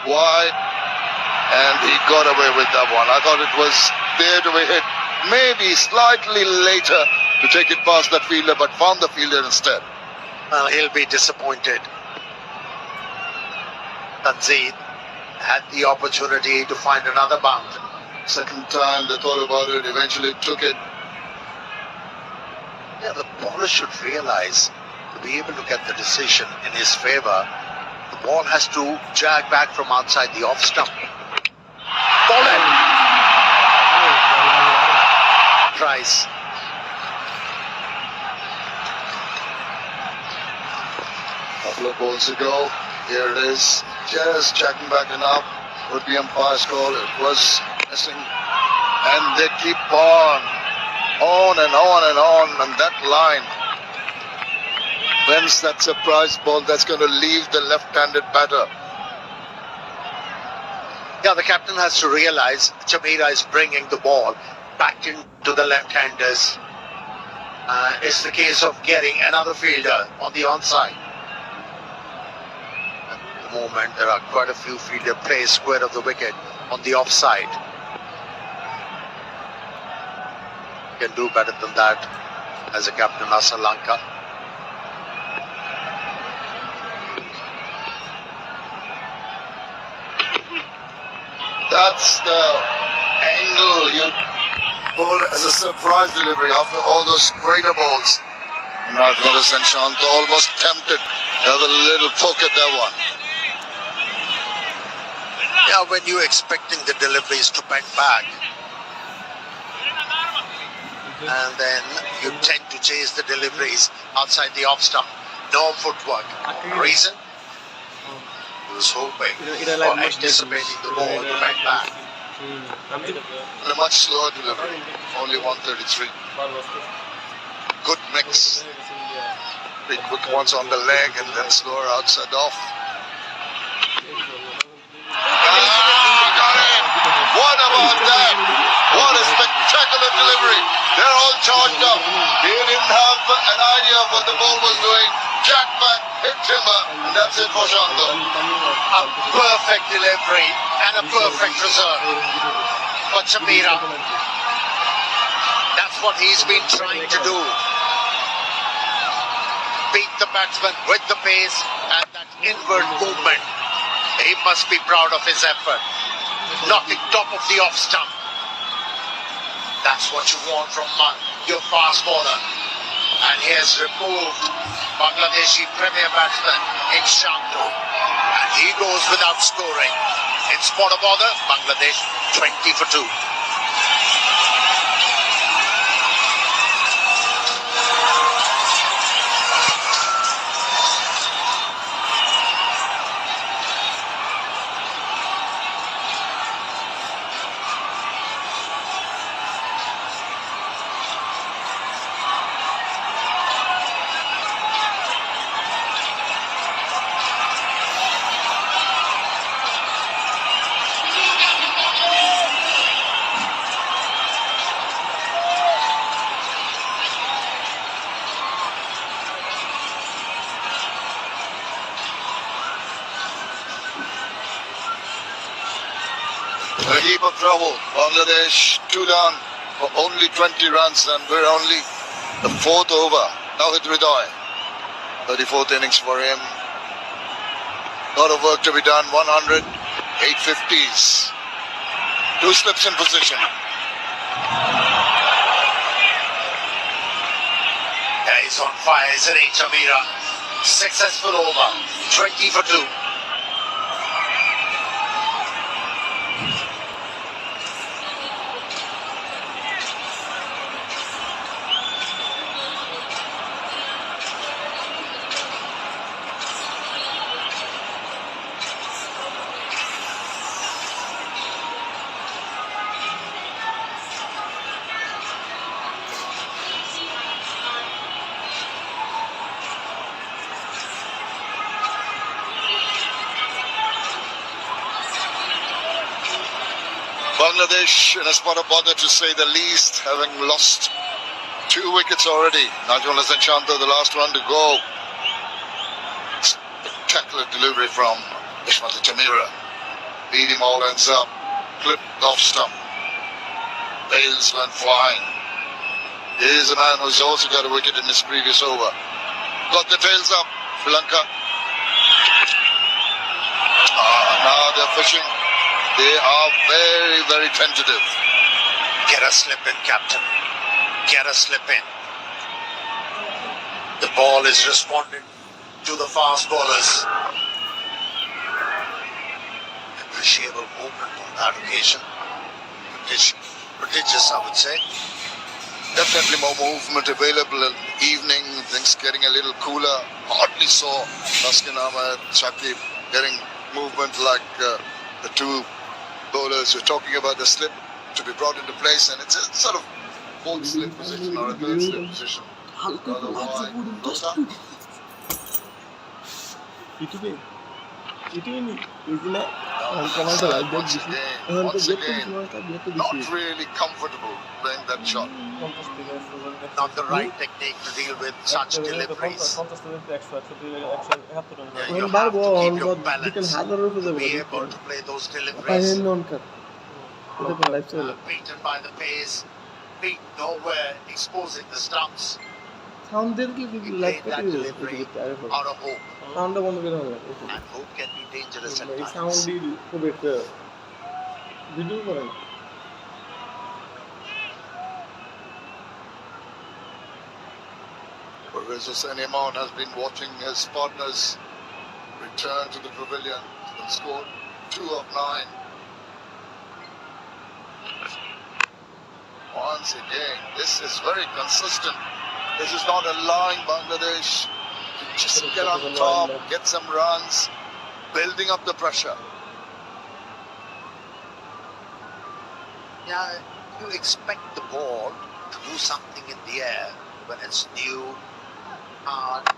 wide, and he got away with that one. I thought it was there to be hit, maybe slightly later to take it past that fielder, but found the fielder instead. Well, he'll be disappointed. Tanzeen had the opportunity to find another bound. Second time they thought about it, eventually took it. Yeah, the bowler should realize, to be able to get the decision in his favour, the ball has to jag back from outside the off stump. Ball in. Tries. Couple of balls to go. Here it is. Just checking back enough. Would be umpire's call. It was missing. And they keep on and on and on. And that line, when's that surprise ball that's going to leave the left-handed batter? Yeah, the captain has to realize Chamira is bringing the ball back into the left-handers. It's the case of getting another fielder on the onside. At the moment, there are quite a few fielder plays square of the wicket on the offside. Can do better than that as a captain of Sri Lanka. That's the angle you pull as a surprise delivery after all those greater balls. Miraz and Shanto almost tempted to have a little poke at that one. Yeah, when you're expecting the deliveries to bend back, and then you tend to chase the deliveries outside the off stump. No footwork. Reason? He was hoping or anticipating the ball to bend back. And a much slower delivery, only 133. Good mix. Big quick ones on the leg and then slower outside off. Got it! What about that? What a spectacular delivery. They're all charged up. He didn't have an idea of what the ball was doing. Jack back, hit timber, and that's it for Shanto. A perfect delivery and a perfect reserve for Chamira. That's what he's been trying to do. Beat the batsman with the pace and that inward movement. He must be proud of his effort. Knocking top of the off stump. That's what you want from your fast bowler. And he has removed Bangladeshi premier batsman in Shanto. And he goes without scoring. In spot of order, Bangladesh 20 for 2. A heap of trouble. Bangladesh 2 down for only 20 runs and we're only the 4th over. Now with Hridoy. 34th innings for him. Lot of work to be done. 100, 850s. 2 slips in position. Yeah, he's on fire, isn't he, Chamira? Successful over. 20 for 2. Bangladesh in a spot of bother to say the least, having lost 2 wickets already. Na'Ajh and Shanto, the last one to go. Spectacular delivery from Chamira. beat him all ends up, clipped off stump. Tails went flying. Here's a man who's also got a wicket in his previous over. Got the tails up, Sri Lanka. Now they're fishing. They are very, very tentative. Get a slip in, Captain. Get a slip in. The ball is responding to the fast bowlers. Appreciable movement on that occasion. Prodigious, I would say. Definitely more movement available in the evening. Things getting a little cooler. Hardly saw Laskin Ahmed, Shakib getting movement like the two bowlers were talking about the slip to be brought into place, and it's a sort of fourth slip position or a third slip position. Rather wide. Once again, not really comfortable playing that shot. Not the right technique to deal with such deliveries. You have to keep your balance to be able to play those deliveries. Beaten by the pace, feet nowhere, exposing the stumps. He played that delivery out of hope. And hope can be dangerous at times. Whereas Hussain Imam has been watching his partners return to the pavilion and scored 2 of 9. Once again, this is very consistent. This is not allowing Bangladesh to just get on top, get some runs, building up the pressure. Yeah, you expect the ball to do something in the air when it's new, hard.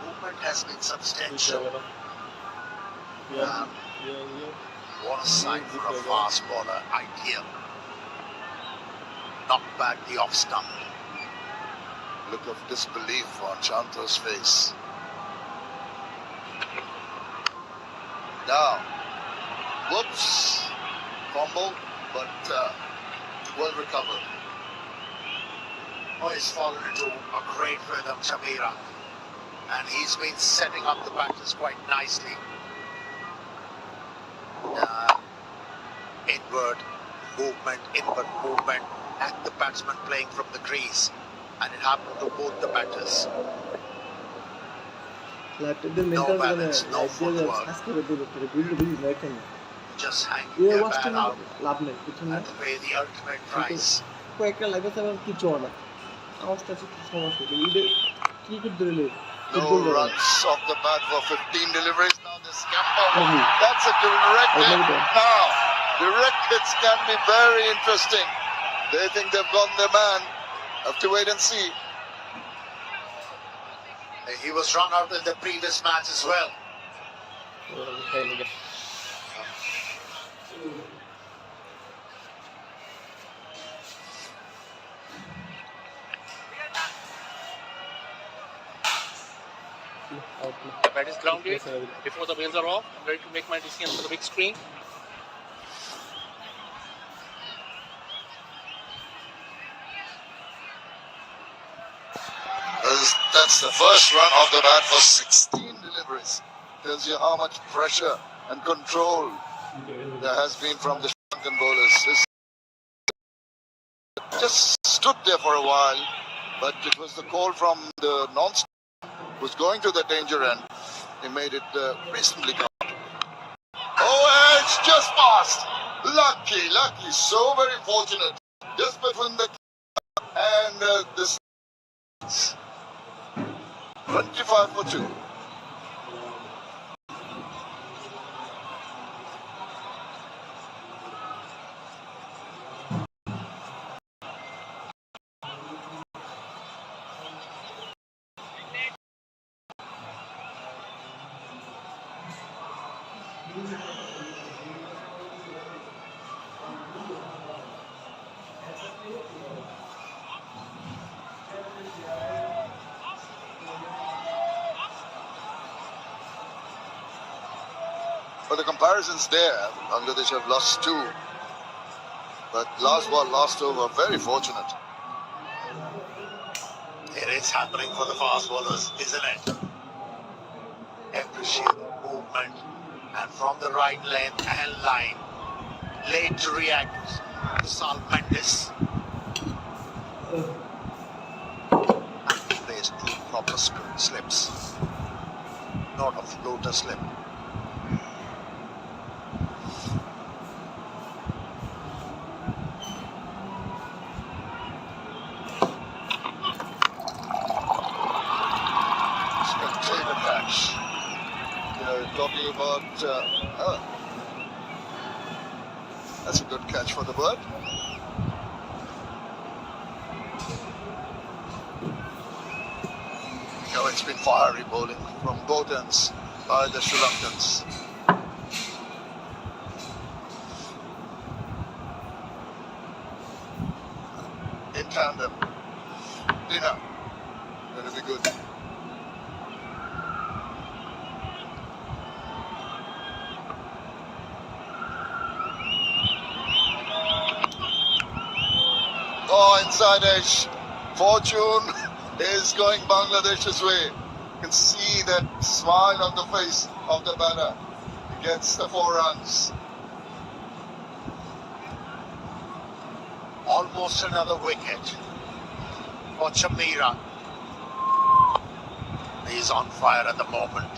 Movement has been substantial. What a sign for a fast bowler, ideal. Knocked back the off stump. Look of disbelief on Shanto's face. Now, whoops, fumble, but well recovered. Oh, he's fallen into a great rhythm, Shamira. And he's been setting up the batters quite nicely. Inward movement, and the batsman playing from the crease. And it happened to both the batters. No balance, no footwork. Just hanging their bat out and pay the ultimate price. No runs off the bat for 15 deliveries. Now the scamper. That's a direct hit. Now, direct hits can be very interesting. They think they've got their man. Have to wait and see. He was run out in the previous match as well. The bat is grounded. Before the wheels are off, I'm ready to make my decision for the big screen. That's the first run off the bat for 16 deliveries. Tells you how much pressure and control there has been from the Sri Lankan bowlers. This just stood there for a while, but it was the call from the non-stop who was going to the danger end. He made it reasonably comfortable. Oh, it's just passed. Lucky, so very fortunate. Just between the and this 25 for 2. But the comparison's there. Bangladesh have lost 2. But last ball, last over, very fortunate. It is happening for the fast bowlers, isn't it? Appreciate the movement and from the right length and line. Late to react, Sal Mendes. And he plays 2 proper slips, not a floater slip. Spectator catch. Talking about, that's a good catch for the bird. It's been fiery bowling from both ends by the Sri Lankans. In tandem. Dinner. Gonna be good. Oh, inside edge. Fortune is going Bangladesh's way. You can see that smile on the face of the batter. He gets the 4 runs. Almost another wicket for Chamira. He's on fire at the moment.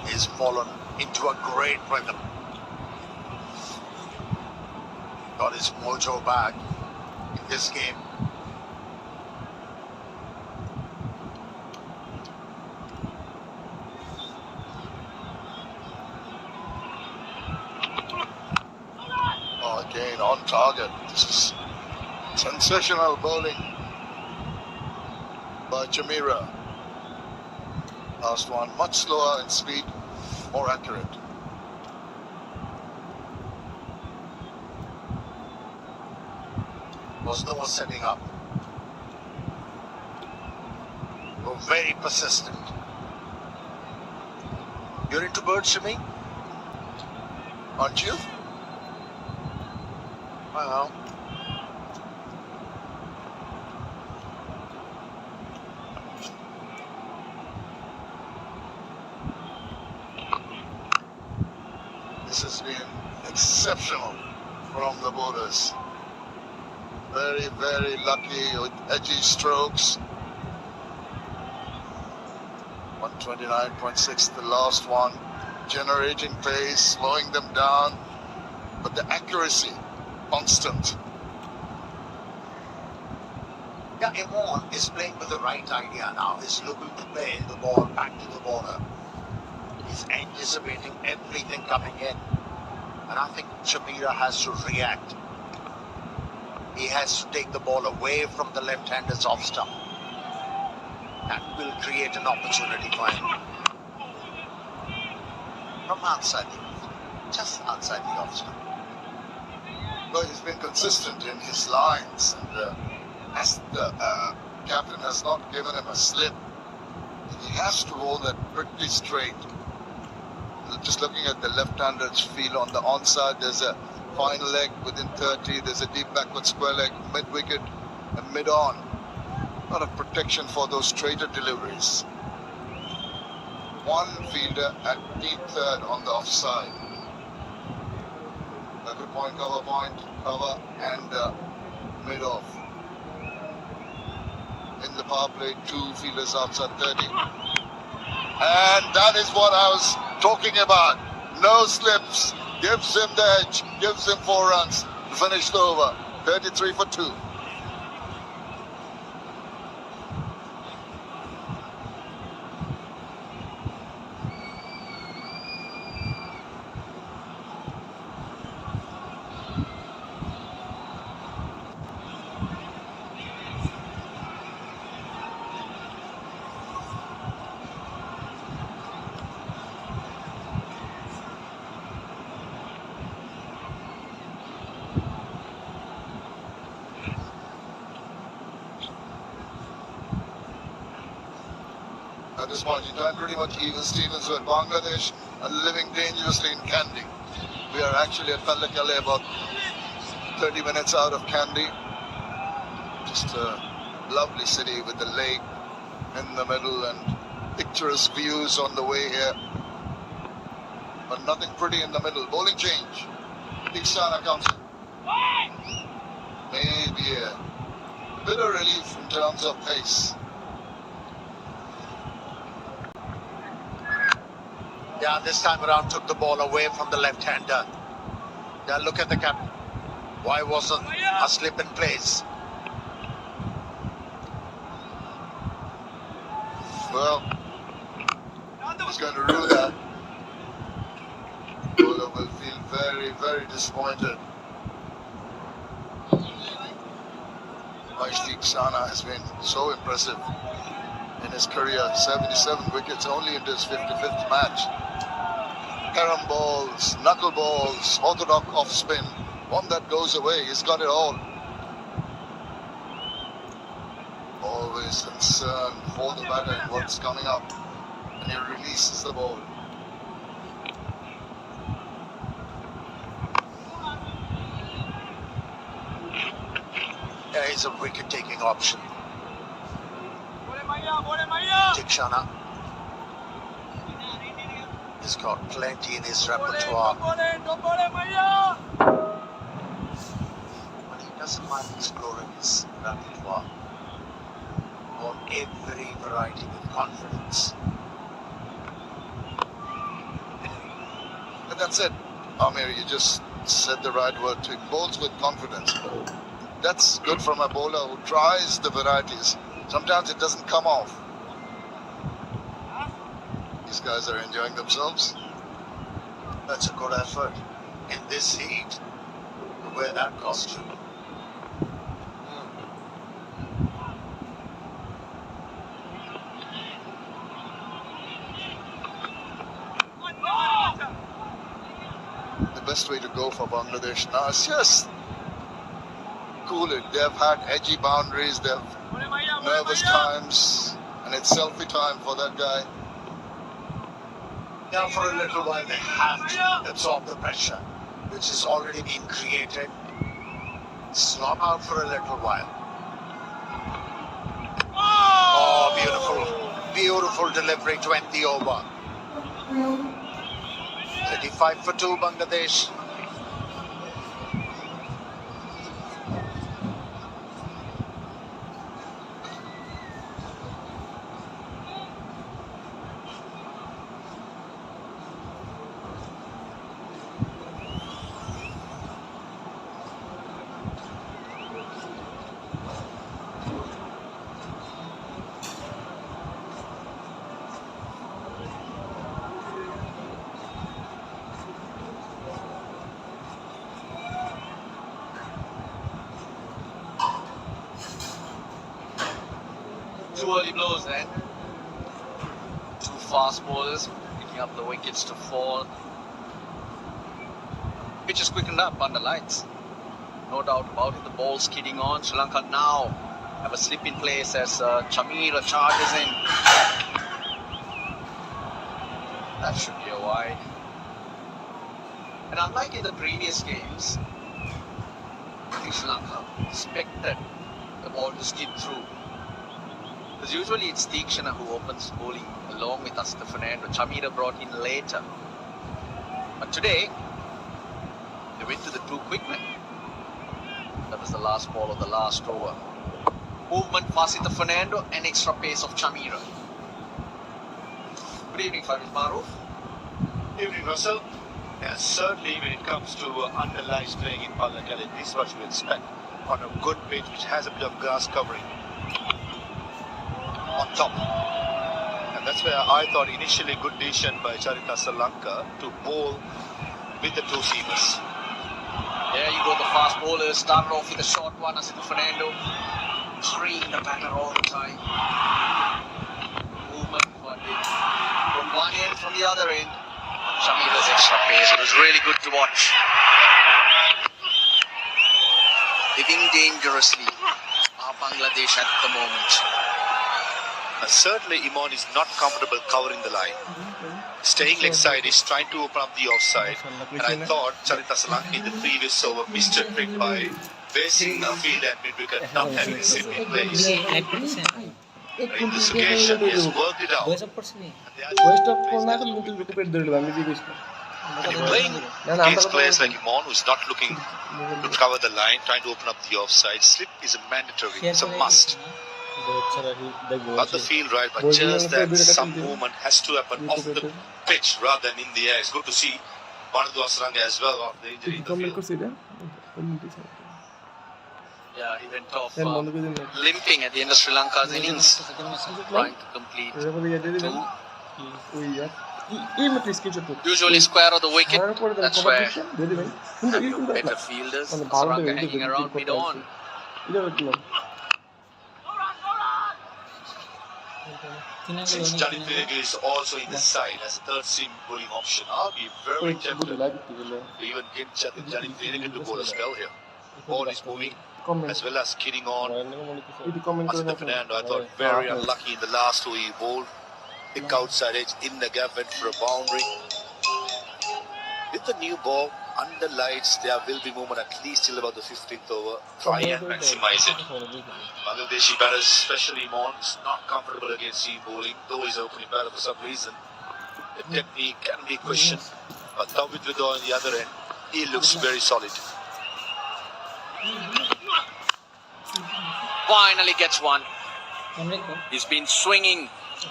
He's fallen into a great rhythm. Got his mojo back in this game. Oh, again on target. This is sensational bowling by Chamira. Last one much slower in speed, more accurate. Boston was setting up. Were very persistent. You're into birds, Shami? Aren't you? Well, This has been exceptional from the bowlers. Very, very lucky with edgy strokes. 129.6, the last one. Generating pace, slowing them down. But the accuracy, constant. yeah, Imon is playing with the right idea now. He's looking to play the ball back to the bowler. He's anticipating everything coming in. And I think Chamira has to react. He has to take the ball away from the left-hander's off stump. That will create an opportunity for him. From outside just outside the off stump. But he's been consistent in his lines. And as the captain has not given him a slip, he has to hold that pretty straight. Just looking at the left-hander's feel on the onside, there's a fine leg within 30, there's a deep backward square leg, mid-wicket and mid-on. A lot of protection for those straighter deliveries. One fielder at deep third on the offside. A good point, cover and mid-off. In the power play, 2 fielders outside 30. And that is what I was talking about. No slips. Gives him the edge. Gives him 4 runs to finish the over. 33 for 2. at this point in time, pretty much even Stevens with Bangladesh are living dangerously in Kandy. We are actually at Pallakale, about 30 minutes out of Kandy. Just a lovely city with the lake in the middle and picturesque views on the way here. But nothing pretty in the middle. Bowling change. Tiksana comes in. Maybe a bit of relief in terms of pace. Yeah, this time around took the ball away from the left-hander. Yeah, look at the captain. Why wasn't a slip in place? Well, he's going to rule that. Bowler will feel very, very disappointed. Vaishti Ksana has been so impressive in his career. 77 wickets only in his 55th match. Carom balls, knuckle balls, orthodox off spin, one that goes away. He's got it all. Always concerned for the batter and what's coming up. And he releases the ball. There is a wicket-taking option. Tikshana. He's got plenty in his repertoire. But he doesn't mind exploring his repertoire on every variety with confidence. And that's it. Amir, you just said the right word to him. Bowls with confidence. That's good from a bowler who tries the varieties. Sometimes it doesn't come off. These guys are enjoying themselves. That's a good effort. In this heat, to wear that costume. The best way to go for Bangladesh now is just cool it. They've had edgy boundaries, they've nervous times, and it's selfie time for that guy. Now for a little while they have to absorb the pressure which has already been created. Slop out for a little while. Oh, beautiful, beautiful delivery to end the over. 35 for 2 Bangladesh. Two early blows then. Two fast bowlers picking up the wickets to fall. Pitch is quickened up under lights. No doubt about it, the ball skidding on. Sri Lanka now have a slip in place as Chamira charges in. That should be a wide. And unlike in the previous games, I think Sri Lanka expected the ball to skid through. Because usually it's Tikshana who opens bowling along with Asta Fernando. Chamira brought in later. But today, they went to the two quick men. That was the last ball of the last over. Movement, Fasita Fernando, and extra pace of Chamira. Good evening, Farid Maruf. Evening, Russell. Yes, certainly when it comes to underlies playing in Pallakale, this is what you expect on a good pitch which has a bit of grass covering on top. And that's where I thought initially good decision by Charita Sri Lanka to bowl with the two seamers. There you go, the fast bowlers started off with a short one, Asita Fernando, hurrying the batter all the time. Movement from one end, from the other end. Shamira's extra pace, it was really good to watch. Living dangerously are Bangladesh at the moment. Certainly, Imon is not comfortable covering the line. Staying leg side is trying to open up the offside. And I thought Charita Solanki in the previous over missed a trick by facing the field and mid-wicket, not having him in place. In this occasion, he has worked it out. And playing against players like Imon, who is not looking to cover the line, trying to open up the offside, slip is a mandatory, it's a must. Got the field right, but just that some movement has to happen off the pitch rather than in the air. It's good to see Banadu Asranga as well after the injury in the field. Yeah, he went off limping at the end of Sri Lanka's innings, trying to complete two. Usually square of the wicket, that's where better fielders. Sri Lanka hanging around mid-on. Since Janit Vinegar is also in the side as a third seam bowling option, I'll be very tempted to even give Janit Vinegar to bowl a spell here. Ball is moving as well as kidding on. Asita Fernando, I thought very unlucky in the last over he bowled. Thick outside edge in the gap, went for a boundary. With the new ball, under lights, there will be movement at least till about the 15th over. Try and maximize it. Bangladeshi batters, especially Imon, is not comfortable against seam bowling, though he's opening batter for some reason. The technique can be questioned, but Tawid Hridoy on the other end, he looks very solid. Finally gets one. He's been swinging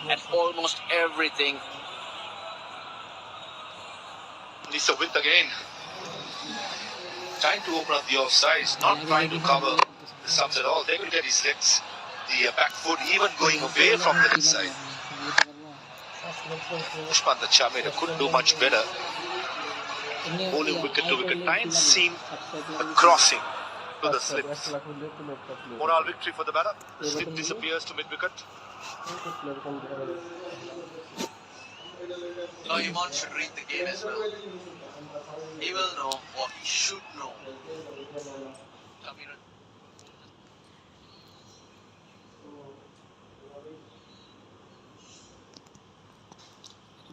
at almost everything. It's a width again. Trying to open up the offsides, not trying to cover the subs at all. They could get his legs, the back foot even going away from the leg side. Pushpan the Chameda couldn't do much better. Bowling wicket to wicket, 9 seam crossing to the slips. Moral victory for the batter. The slip disappears to mid-wicket. Now Imon should read the game as well. He will know what he should know.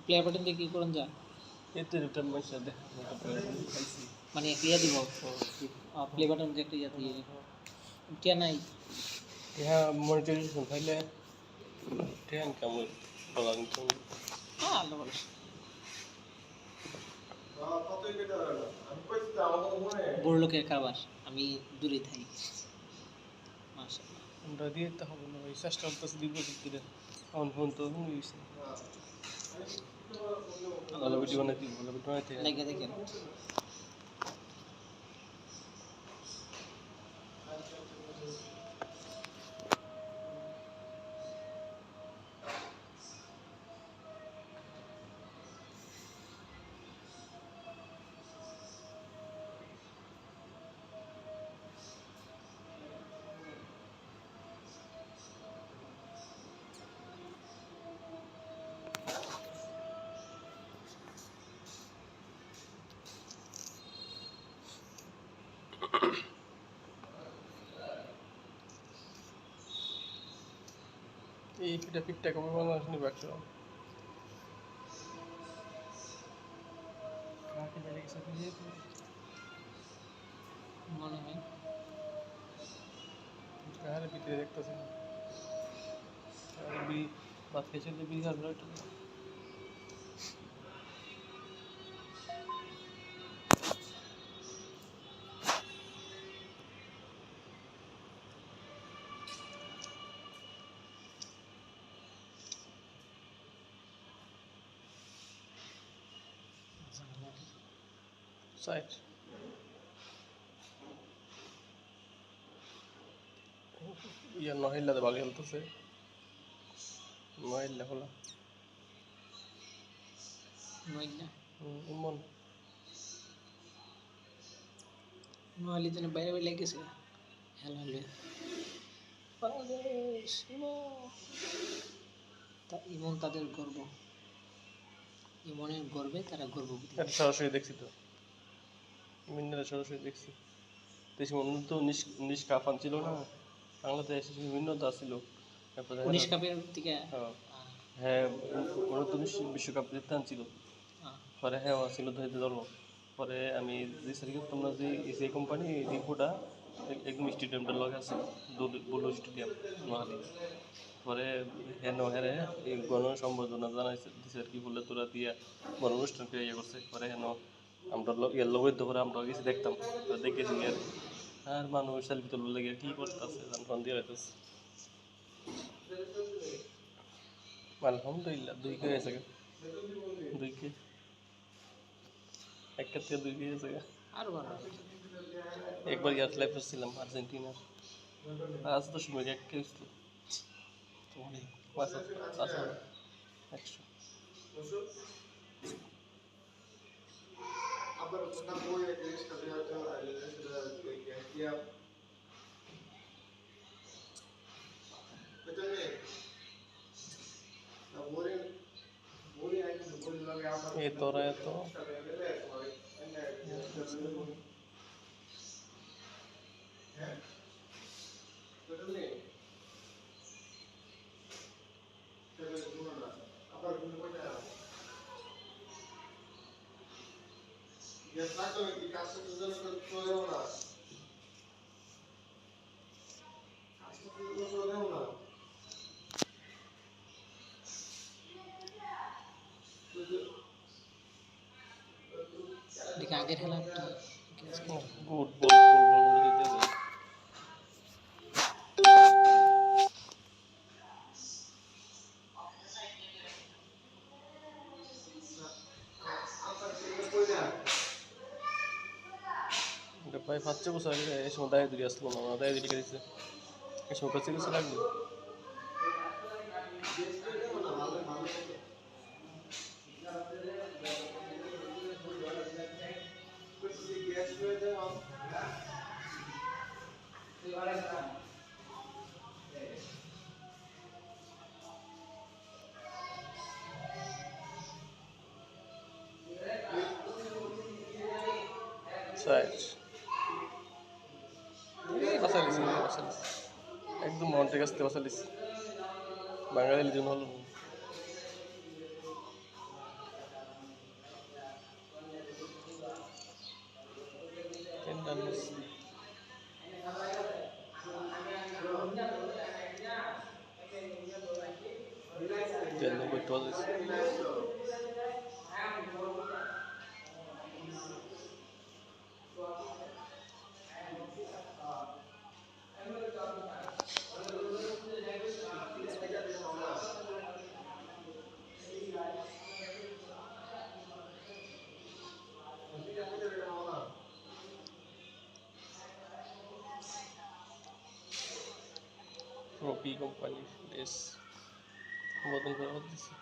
Player button দিয়ে কি করুন যা মানে clear দিব play button দিয়ে একটা ইয়া দিয়ে কে নাই হ্যাঁ মনিটরাইজেশন ফাইলে ট্রেন কেমন বলা হ্যাঁ আল্লাহ ভালো বড় লোকের কারবার আমি দূরে থাকি মাশাআল্লাহ আমরা দিয়ে তো হবে না ওই চেষ্টা করতেছি দীর্ঘ দিকে আমার ফোন তো হয়েছে ভালো ভিডিও বানাইতে লাগে দেখেন এই পিকটা কবে বাংলাদেশ নিবে একশো মনে হয় কাহারে ভিতরে দেখতেছি না ভাত খেয়েছে তো বিঘার একটু সাইড ইয়া নহিল্লাতে ভালো খেলতেছে নহিল্লা খোলা নইলা ইমন নইলে যেন বাইরে বাইরে লেগেছে হ্যালো হ্যালো বাংলাদেশ ইমন তাদের গর্ব ইমনের গর্বে তারা গর্ববোধ এটা সরাসরি দেখছি তো মিন্নারা সরাসরি দেখছি দেশে অন্য তো নিষ্কাফান ছিল না বাংলাদেশে বিভিন্নতা ছিল তারপরে 19 কাপের থেকে হ্যাঁ 19 বিশ্বকাপ জিতে আনছিল পরে হ্যাঁ ছিল ধরে ধরব পরে আমি যে সারি তোমরা যে এসি কোম্পানি রিপোর্টটা একদম স্টেডিয়ামটার লগে আছে বুলু স্টেডিয়াম নোয়াখালী পরে হ্যাঁ হ্যাঁ এই গণ সম্বর্ধনা জানাইছে দিছে আর কি বলে তোরা দিয়া গণ অনুষ্ঠান করে ইয়ে করছে পরে হ্যাঁ আমরা ইয়ের লগে তো করে আমরা গেছি দেখতাম তো দেখেছি আর মানুষ সেলফি তুলবে লেগে কি করতেছে জান দিয়ে হইতেছে আলহামদুলিল্লাহ 2 কে গেছে 2 কে একটা থেকে 2 কে গেছে আরো ভালো একবার ইয়ার লাইফ ছিলাম আর্জেন্টিনার 5-10 মিনিট এক কে ছিল অনেক 100 এই তোরা এত দেখে আগের খেলা গুড বল দিতে প্রায় 5 বছর আগে এই সময় দায় দিয়ে আসলো না দায় দিয়ে গেছে এই সময় কাছে গেছে লাগবে সাইড একদম মাউন্টের কাছ থেকে বাঁচালিস বাঙালির জন্য হলো ট্রফি কোম্পানির ড্রেস বদল করা হচ্ছে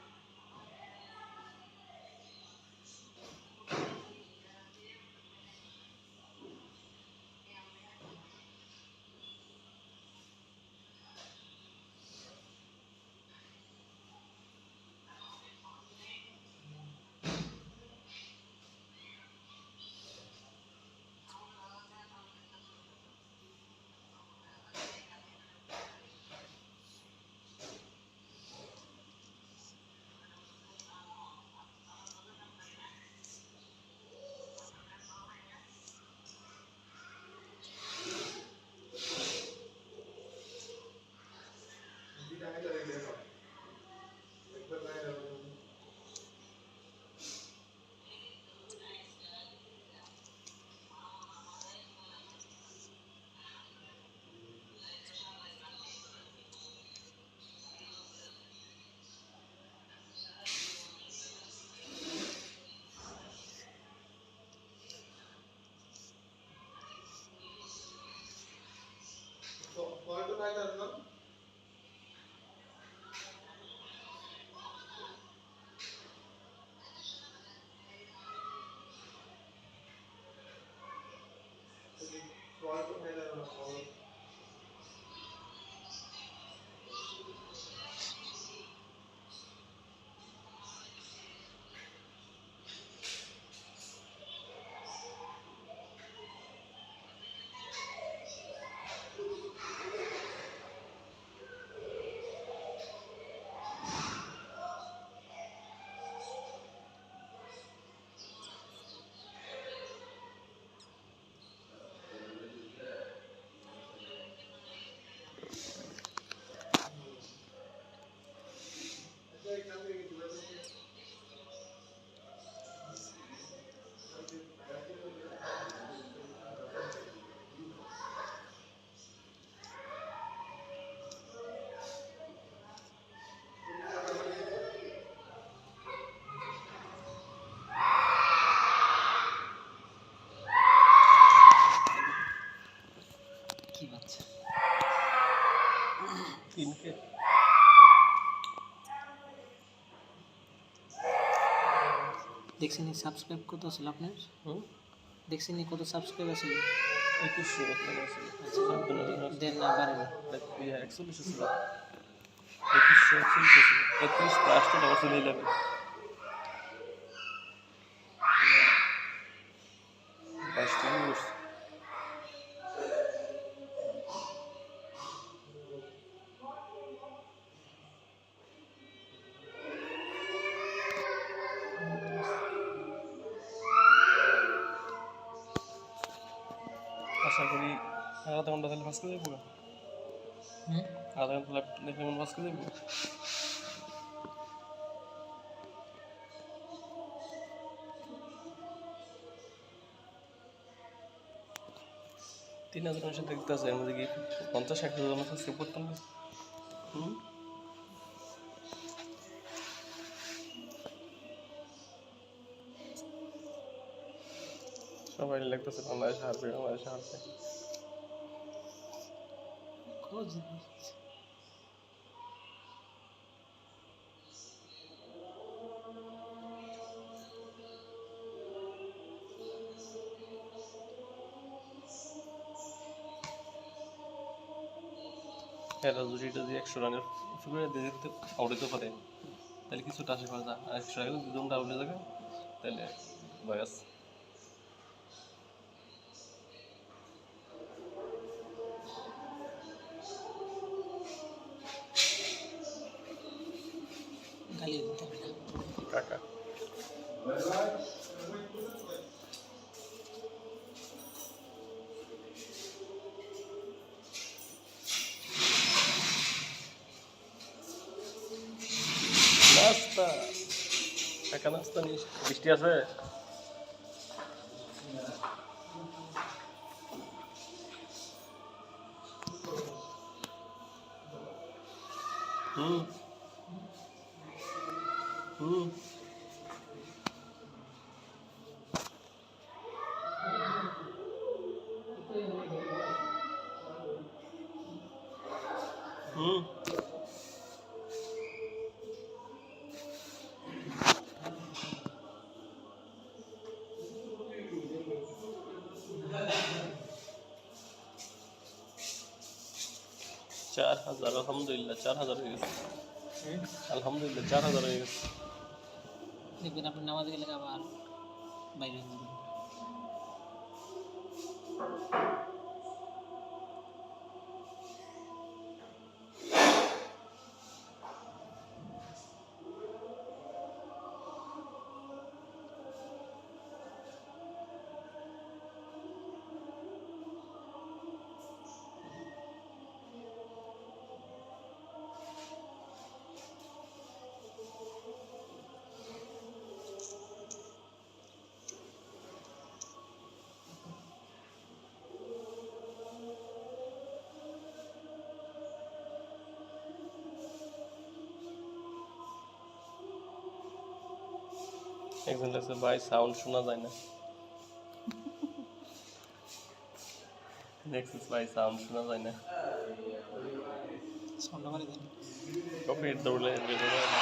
3K দেখছেন সাবস্ক্রাইব কত ছিল আপনার? দেখছেন কত সাবস্ক্রাইব আছে? 2100 দেন না বাড়ে না। 41 ছিল 2141 ছিল 31 লাস্ট আবার চলে যাবে আশা করি আধা ঘন্টা তাহলে পাস করে দেবো আধা ঘন্টা ল্যাপটপ দেখলে মন পাস করে দেবো তিন হাজার মানুষের দেখতে আছে এর মধ্যে কি 50-60 জন সাবস্ক্রাইব করতাম না সবাই লাগতেছে বাংলাদেশ হারবে খোঁজ এরা যদি এটা দিয়ে 100 রানের ফিগারে দিয়ে দিতে আউট হতে পারে তাহলে কিছুটা আশা করা যায় আর 100 রানের যদি জমটা আউট হয়ে যাবে তাহলে বয়স গালি দিতে হবে না। কাকা নাস্তা কাকা নাস্তা নিস বৃষ্টি আছে হুম চার হাজার আলহামদুলিল্লাহ 4000 হয়ে গেছে আলহামদুলিল্লাহ 4000 হয়ে গেছে দেখবেন আপনি নামাজ গেলে আবার বাইরে হয়ে যাবেন। একজন লাগছে ভাই সাউন্ড শোনা যায় না নেক্সট ভাই সাউন্ড শোনা যায় না সাউন্ড মারি দেন কপির দৌড়লে বেরোবে না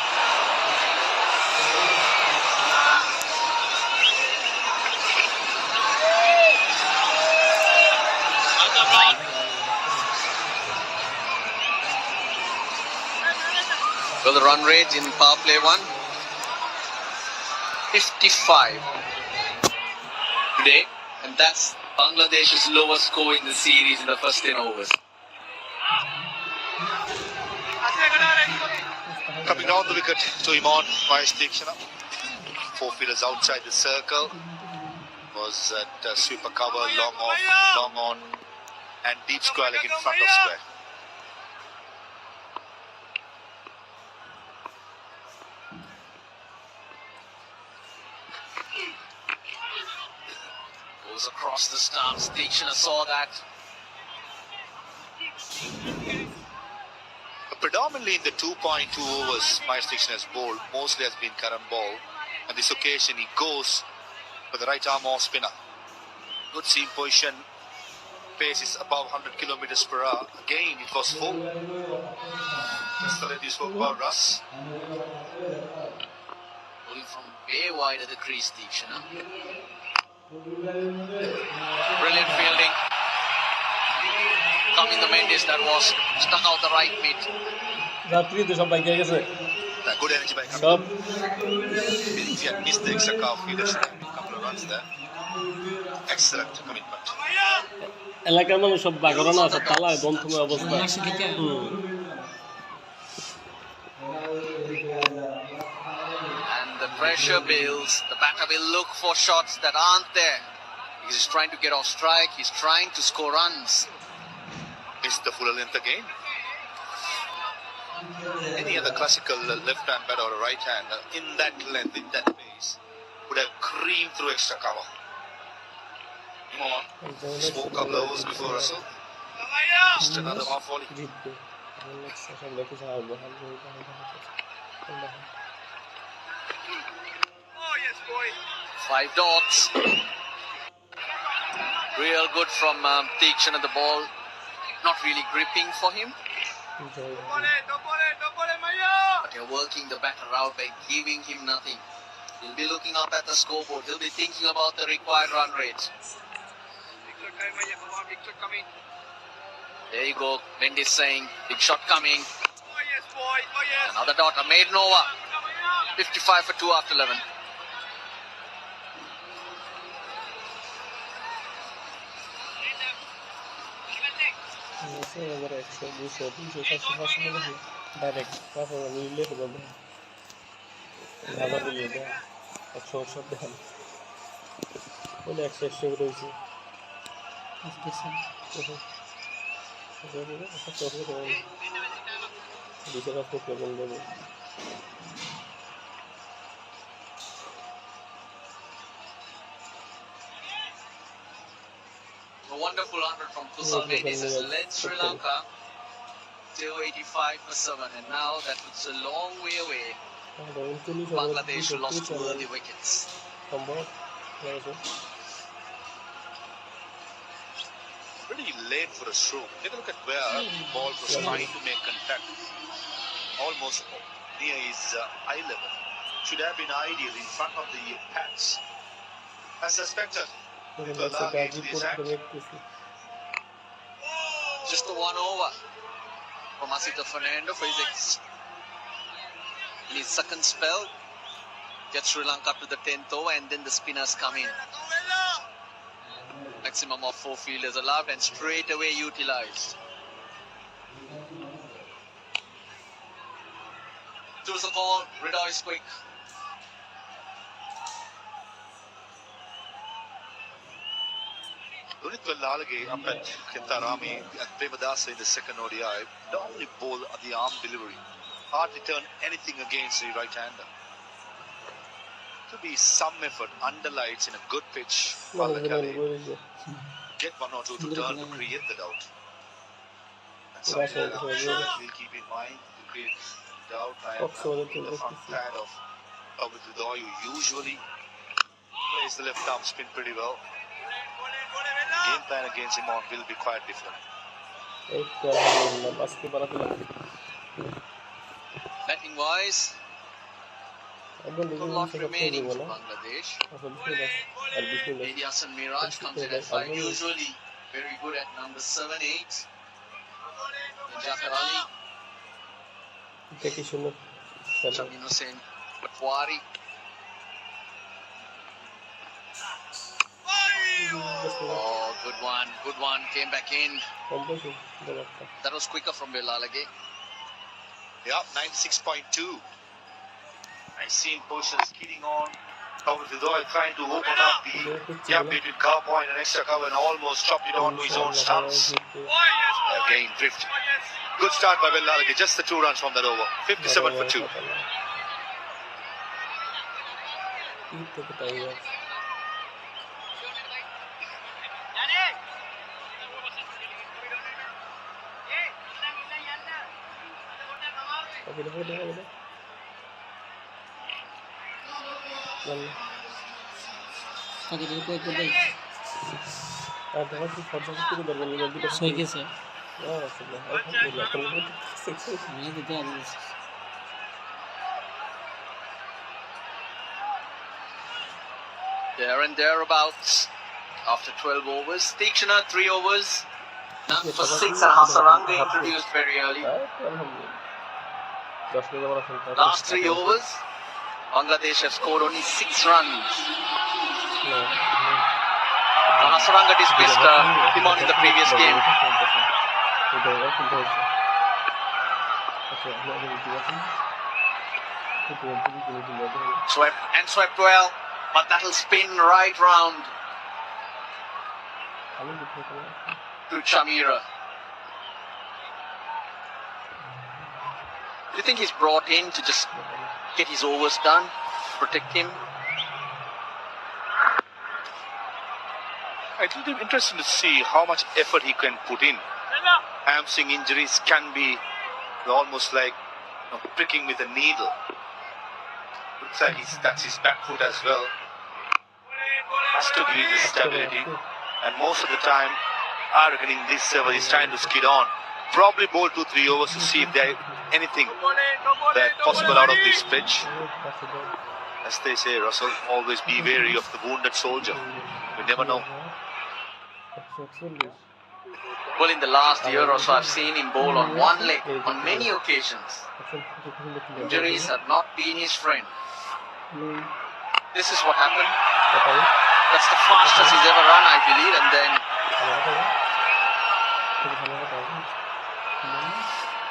So the run rate in power play 1, 55 today, and that's Bangladesh's lowest score in the series in the first 10 overs. Coming down the wicket to Iman by Stikshana. 4 fielders outside the circle. Was at super cover, long on, and deep square leg in front of square. Goes across the stumps. Dikshana saw that. Predominantly in the 2.2 overs, Miles Dixon has bowled, mostly has been current ball. And this occasion he goes for the right arm off spinner. Good seam position pace is above 100 kilometers per hour. Again, it was full. Just the lady spoke about Russ. Bowling from way wide of the crease, Deekshana. Brilliant fielding. Coming the Mendes, that was stuck out the right mid. রাত্রি তো সব বাইকে গেছে Good energy by সব Captain. If he had missed the extra cow fielder, should have a couple of runs there. Excellent commitment. এলাকার মানুষ সব বাগরা না সব তালায় বন্ধময় অবস্থা আসে থেকে And the pressure builds. The batter will look for shots that aren't there. He's trying to get off strike. He's trying to score runs. Missed the full length again. Any other classical left-hand batter or a right-hand in that length, in that pace, would have creamed through extra cover. Come on. Smoke couple of overs before Russell. Just another half volley. জিতবে সব দেখে সাহায্য Five dots. Real good from Deekshan at the ball. Not really gripping for him. But you're working the batter out by giving him nothing. He'll be looking up at the scoreboard. He'll be thinking about the required run rate. There you go. Mendes saying, big shot coming. Another dot. A maiden over. 55 for 2 after 11. এবার 100 200 300 400 500 direct তারপর নিলে হবে ভালো দিয়ে দেয় 100 সব দেন বলে 100 করে হইছে A wonderful 100 from Kusal Mendes has led Sri Lanka till 85 for 7, and now that looks a long way away. Bangladesh lost two early wickets. Pretty late for a stroke. Take a look at where the ball was trying to make contact. Almost near his eye level. Should have been ideal in front of the pads. As suspected. Just the one over from Asita Fernando for his second spell. Gets Sri Lanka up to the 10th over, and then the spinners come in. Maximum of 4 fielders allowed and straight away utilized. Choose the ball. Hridoy is quick. Lunit Velalage up at Kintarami and Premadasa in the second ODI. Normally bowl at the arm delivery. Hardly turn anything against the right-hander. To be some effort, underlights in a good pitch. Get one or two to turn to create the doubt. And something we'll keep in mind to create doubt. I am the front pad of Hridoy, who usually plays the left arm spin pretty well. The game plan against him on will be quite different. Batting wise, a lot remaining for Bangladesh. Elias and Miraz comes in at 5, usually very good at number 7, 8. Jafar Ali, Shamin Hussain Patwari. Oh, good one, came back in. That was quicker from Velalage. Yeah, 96.2. Nice seam position skidding on. Hridoy trying to open up the gap between cover point and extra cover and almost chopped it onto his own stumps. Again, drift. Good start by Velalage, just the 2 runs from that over. 57 for 2. আর তোমার কি ফর্জা করতে দরকার নেই দুটো সই গেছে আলহামদুলিল্লাহ তোমরা আমি দিতে আগে গেছি There and thereabouts. After 12 overs, Tikshana 3 overs. None for 6 and Hasaranga introduced very early. আলহামদুলিল্লাহ 10 মিনিট আমার আসলে Last 3 overs, Bangladesh have scored only 6 runs. Hasaranga dismissed him on in the previous game. Swept well, but that'll spin right round to Chamira. Do you think he's brought in to just get his overs done, protect him? It will be interesting to see how much effort he can put in. Hamstring injuries can be almost like pricking with a needle. Looks like that's his back foot as well. Has to give the stability. And most of the time, I reckon in this server, he's trying to skid on. Probably bowl 2-3 overs to see if there anything that possible out of this pitch. As they say, Russell, always be wary of the wounded soldier. You never know. Well, in the last year or so, I've seen him bowl on one leg on many occasions. Injuries have not been his friend. This is what happened. That's the fastest he's ever run, I believe, and then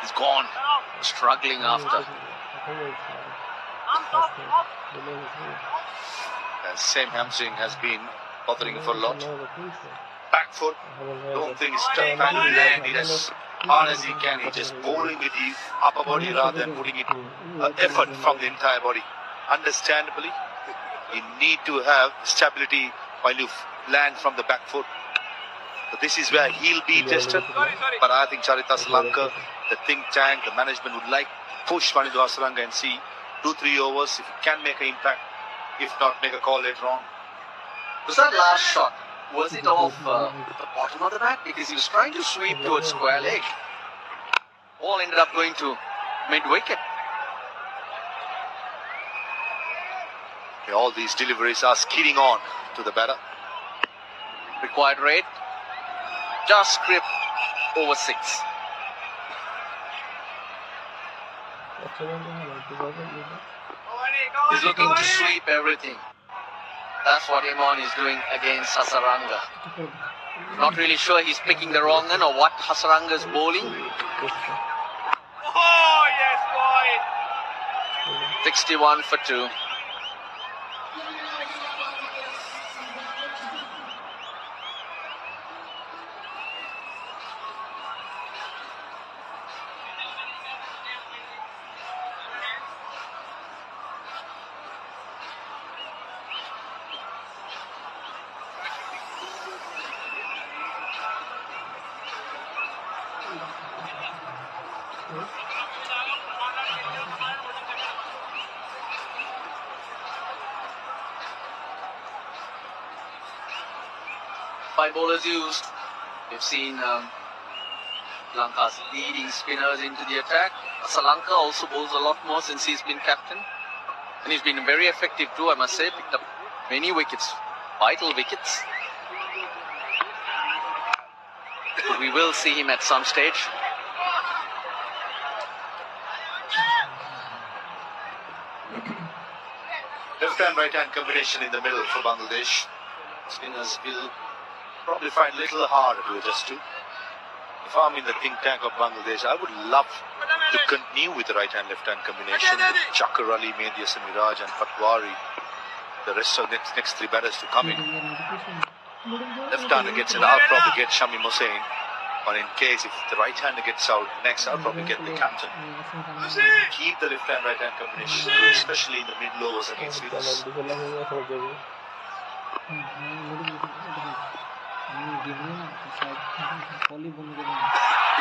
he's gone, struggling after. And same hamstring has been bothering him for a lot. Back foot, don't think he's trying to land it as hard as he can. He's just bowling with the upper body rather than putting it effort from the entire body. Understandably, you need to have stability while you land from the back foot. So this is where he'll be tested. But I think Charita Lanka, the think tank, the management would like push one into Hasaranga and see 2-3 overs if he can make an impact. If not, make a call later on. Was that last shot? Was it off the bottom of the bat? Because he was trying to sweep towards square leg. Ball ended up going to mid-wicket. All these deliveries are skidding on to the batter. Required rate, just script over 6. He's looking to sweep everything. That's what Imon is doing against Hasaranga. Not really sure he's picking the wrong one or what Hasaranga's bowling. Oh, yes, boy. 61 for 2. Five bowlers used. We've seen Lanka's leading spinners into the attack. Lanka also bowls a lot more since he's been captain. And he's been very effective too, I must say. Picked up many wickets, vital wickets. We will see him at some stage. Left and right hand combination in the middle for Bangladesh. Spinners will probably find a little harder to adjust to. If I'm in the think tank of Bangladesh, I would love to continue with the right hand left hand combination with Chakar Ali, Medius and Miraz and Patwari. The rest of the next 3 batters to come in. Left hander gets in, I'll probably get Shamim Hussain. But in case if the right hander gets out next, I'll probably get the captain. Keep the left hand right hand combination, especially in the middle overs against Miraz. He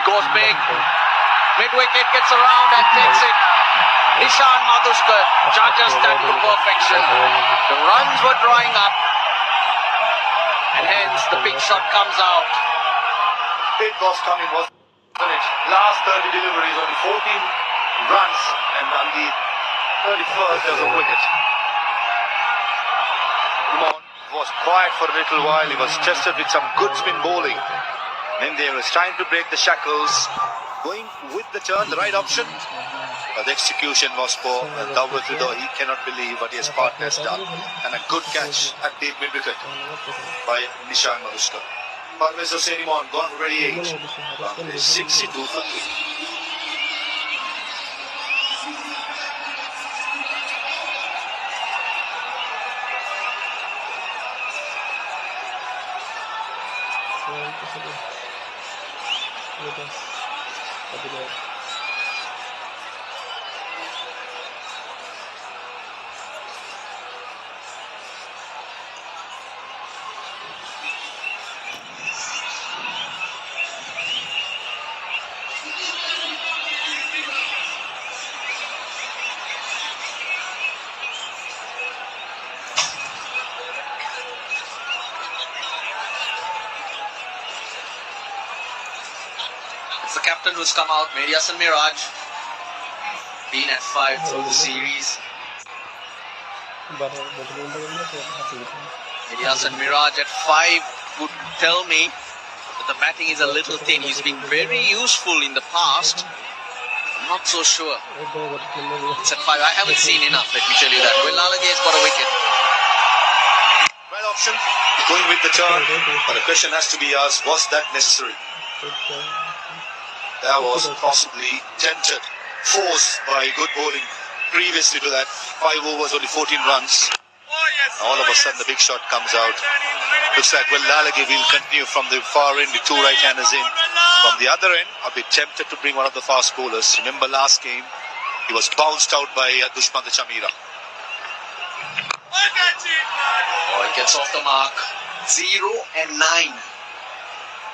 goes big. Mid-wicket gets around and takes it. Nishan Madhuskar judges that to perfection. The runs were drying up. And hence the big shot comes out. It was coming, wasn't it? Last 30 deliveries, only 14 runs, and on the 31st there's a wicket. Kumon was quiet for a little while. He was tested with some good spin bowling. Then they was trying to break the shackles, going with the turn, the right option. But the execution was poor. And Hridoy, he cannot believe what his partner has done. And a good catch at the mid-wicket by Nishan Marushka. Parvez Hossain Imam gone for 28. Bangladesh 62 for 3. It's the captain who's come out, Miraz and Miraj. Been at 5 through the series. Miraz and Miraj at 5 would tell me that the batting is a little thin. He's been very useful in the past. I'm not so sure. It's at 5. I haven't seen enough, let me tell you that. Well, Lalage has got a wicket. Right option, going with the turn. But the question has to be asked, was that necessary? That was possibly tempted, forced by good bowling. Previously to that, 5 overs, only 14 runs. All of a sudden, the big shot comes out. Looks like, well, Lalage will continue from the far end, the 2 right-handers in. From the other end, I'll be tempted to bring one of the fast bowlers. Remember last game, he was bounced out by Dushman the Chamira. Oh, it gets off the mark. 0 and 9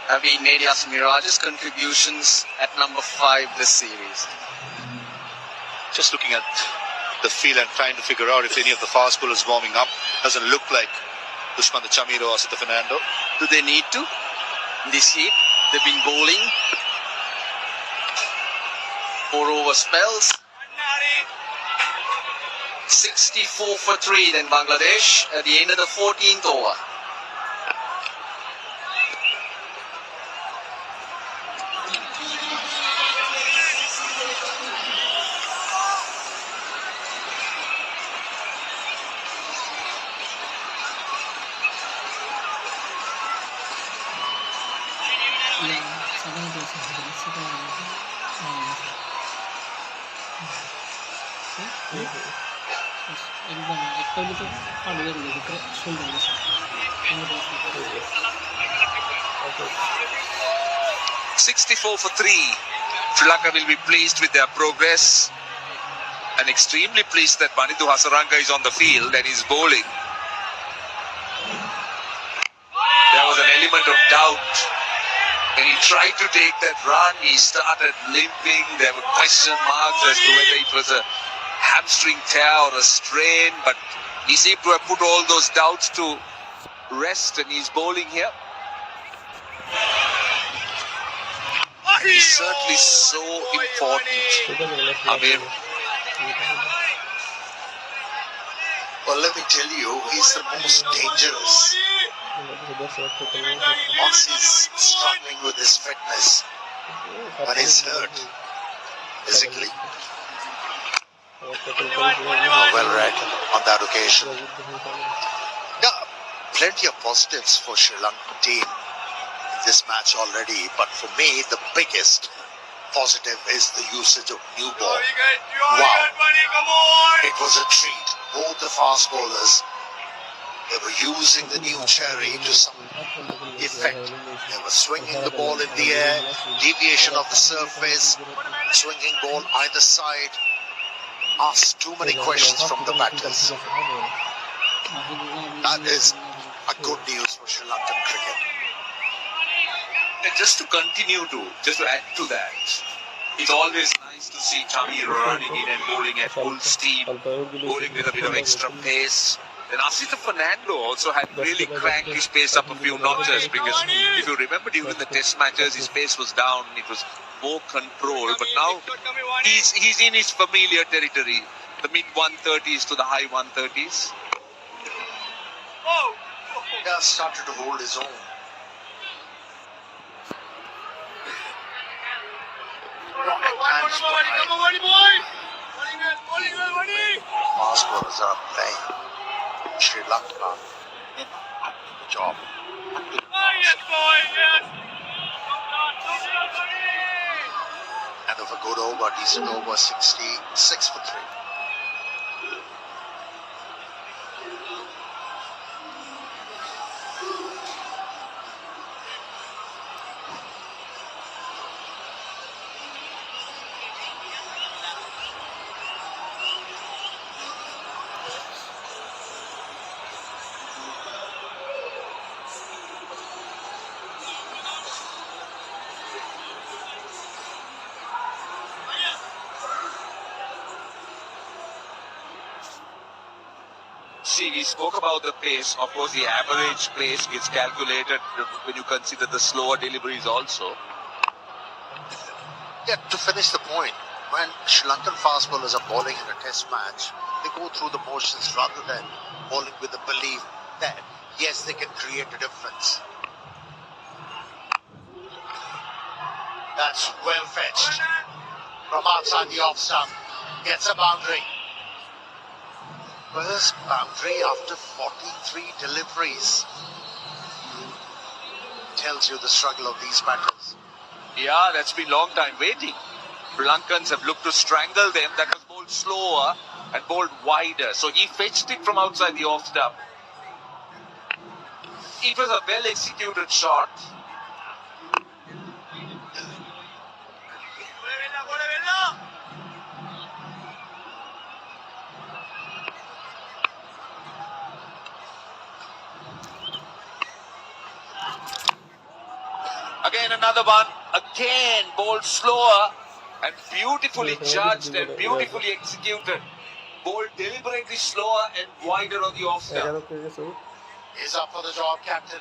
have been Miraz and Miraj's contributions at number 5 this series. Just looking at the field and trying to figure out if any of the fast bowlers warming up. Doesn't look like Dushman the Chamira or Sita Fernando. Do they need to? In this heat, they've been bowling 4 over spells. 64 for 3 then Bangladesh at the end of the 14th over. একদম একটা wicket আর wicket ভিতরে সুন্দর গেছে। 64 for 3. Sri Lanka will be pleased with their progress and extremely pleased that Banithu Hasaranga is on the field and is bowling. There was an element of doubt. When he tried to take that run, he started limping. There were question marks as to whether it was a hamstring tear or a strain, but he seemed to have put all those doubts to rest and he's bowling here. He's certainly so important. Amir. Well, let me tell you, he's the most dangerous. Once he's struggling with his fitness, but he's hurt physically. Well read on that occasion. Yeah, plenty of positives for Sri Lankan team in this match already, but for me, the biggest positive is the usage of new ball. Wow, it was a treat. Both the fast bowlers, they were using the new cherry to some effect. They were swinging the ball in the air, deviation of the surface, swinging ball either side. Asked too many questions from the batters. That is a good news for Sri Lankan cricket. And just to add to that, it's always nice to see Chamira running in and bowling at full steam, bowling with a bit of extra pace. Then Asita Fernando also had really cranked his pace up a few notches because if you remember during the test matches, his pace was down, it was more controlled, but now he's in his familiar territory, the mid 130s to the high 130s. He has started to hold his own. Fast bowlers are playing. Sri Lanka in up to the job. And of a good over, decent over, 66 for 3. See, we spoke about the pace. Of course, the average pace gets calculated when you consider the slower deliveries also. Yeah, to finish the point, when Sri Lankan fast bowlers are bowling in a test match, they go through the motions rather than bowling with the belief that, yes, they can create a difference. That's well fetched. From outside the off stump, gets a boundary. First boundary after 43 deliveries. Tells you the struggle of these batters. Yeah, that's been long time waiting. Sri Lankans have looked to strangle them. That was bowled slower and bowled wider. So he fetched it from outside the off stump. It was a well executed shot. Again another one, again bowled slower and beautifully judged and beautifully executed. Bowled deliberately slower and wider on the off stump. He's up for the job, captain.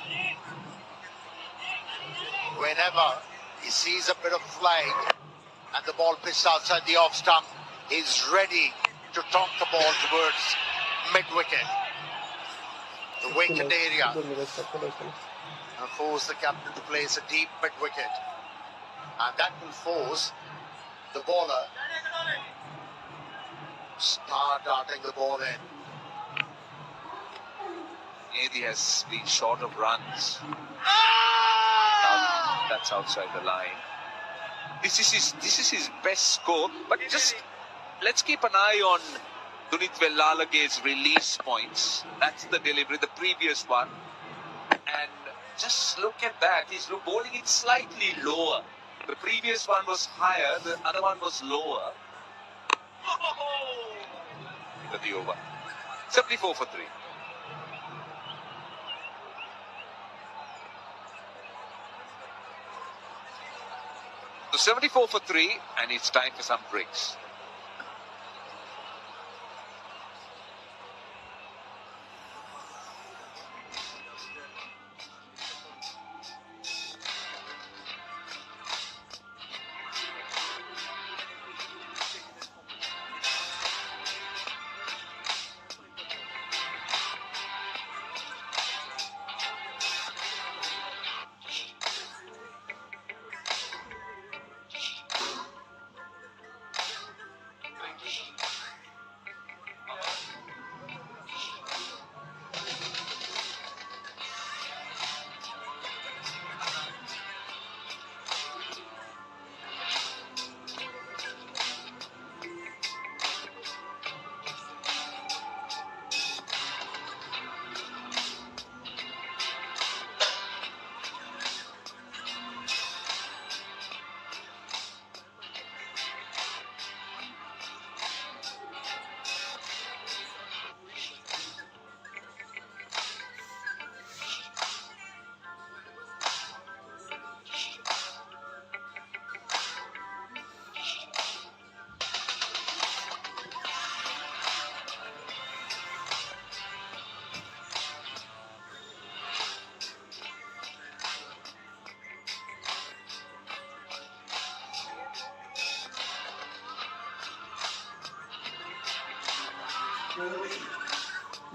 Whenever he sees a bit of flight and the ball pitched outside the off stump, he's ready to toss the ball towards mid-wicket. The wicket area. And force the captain to place a deep mid-wicket. And that will force the bowler to start darting the ball in. Edi has been short of runs. Now that's outside the line. This is his best score, but just let's keep an eye on Dunit Vellalaga's release points. That's the delivery, the previous one. And just look at that. He's bowling it slightly lower. The previous one was higher, the other one was lower. Into the over. 74 for 3. So 74 for 3, and it's time for some breaks.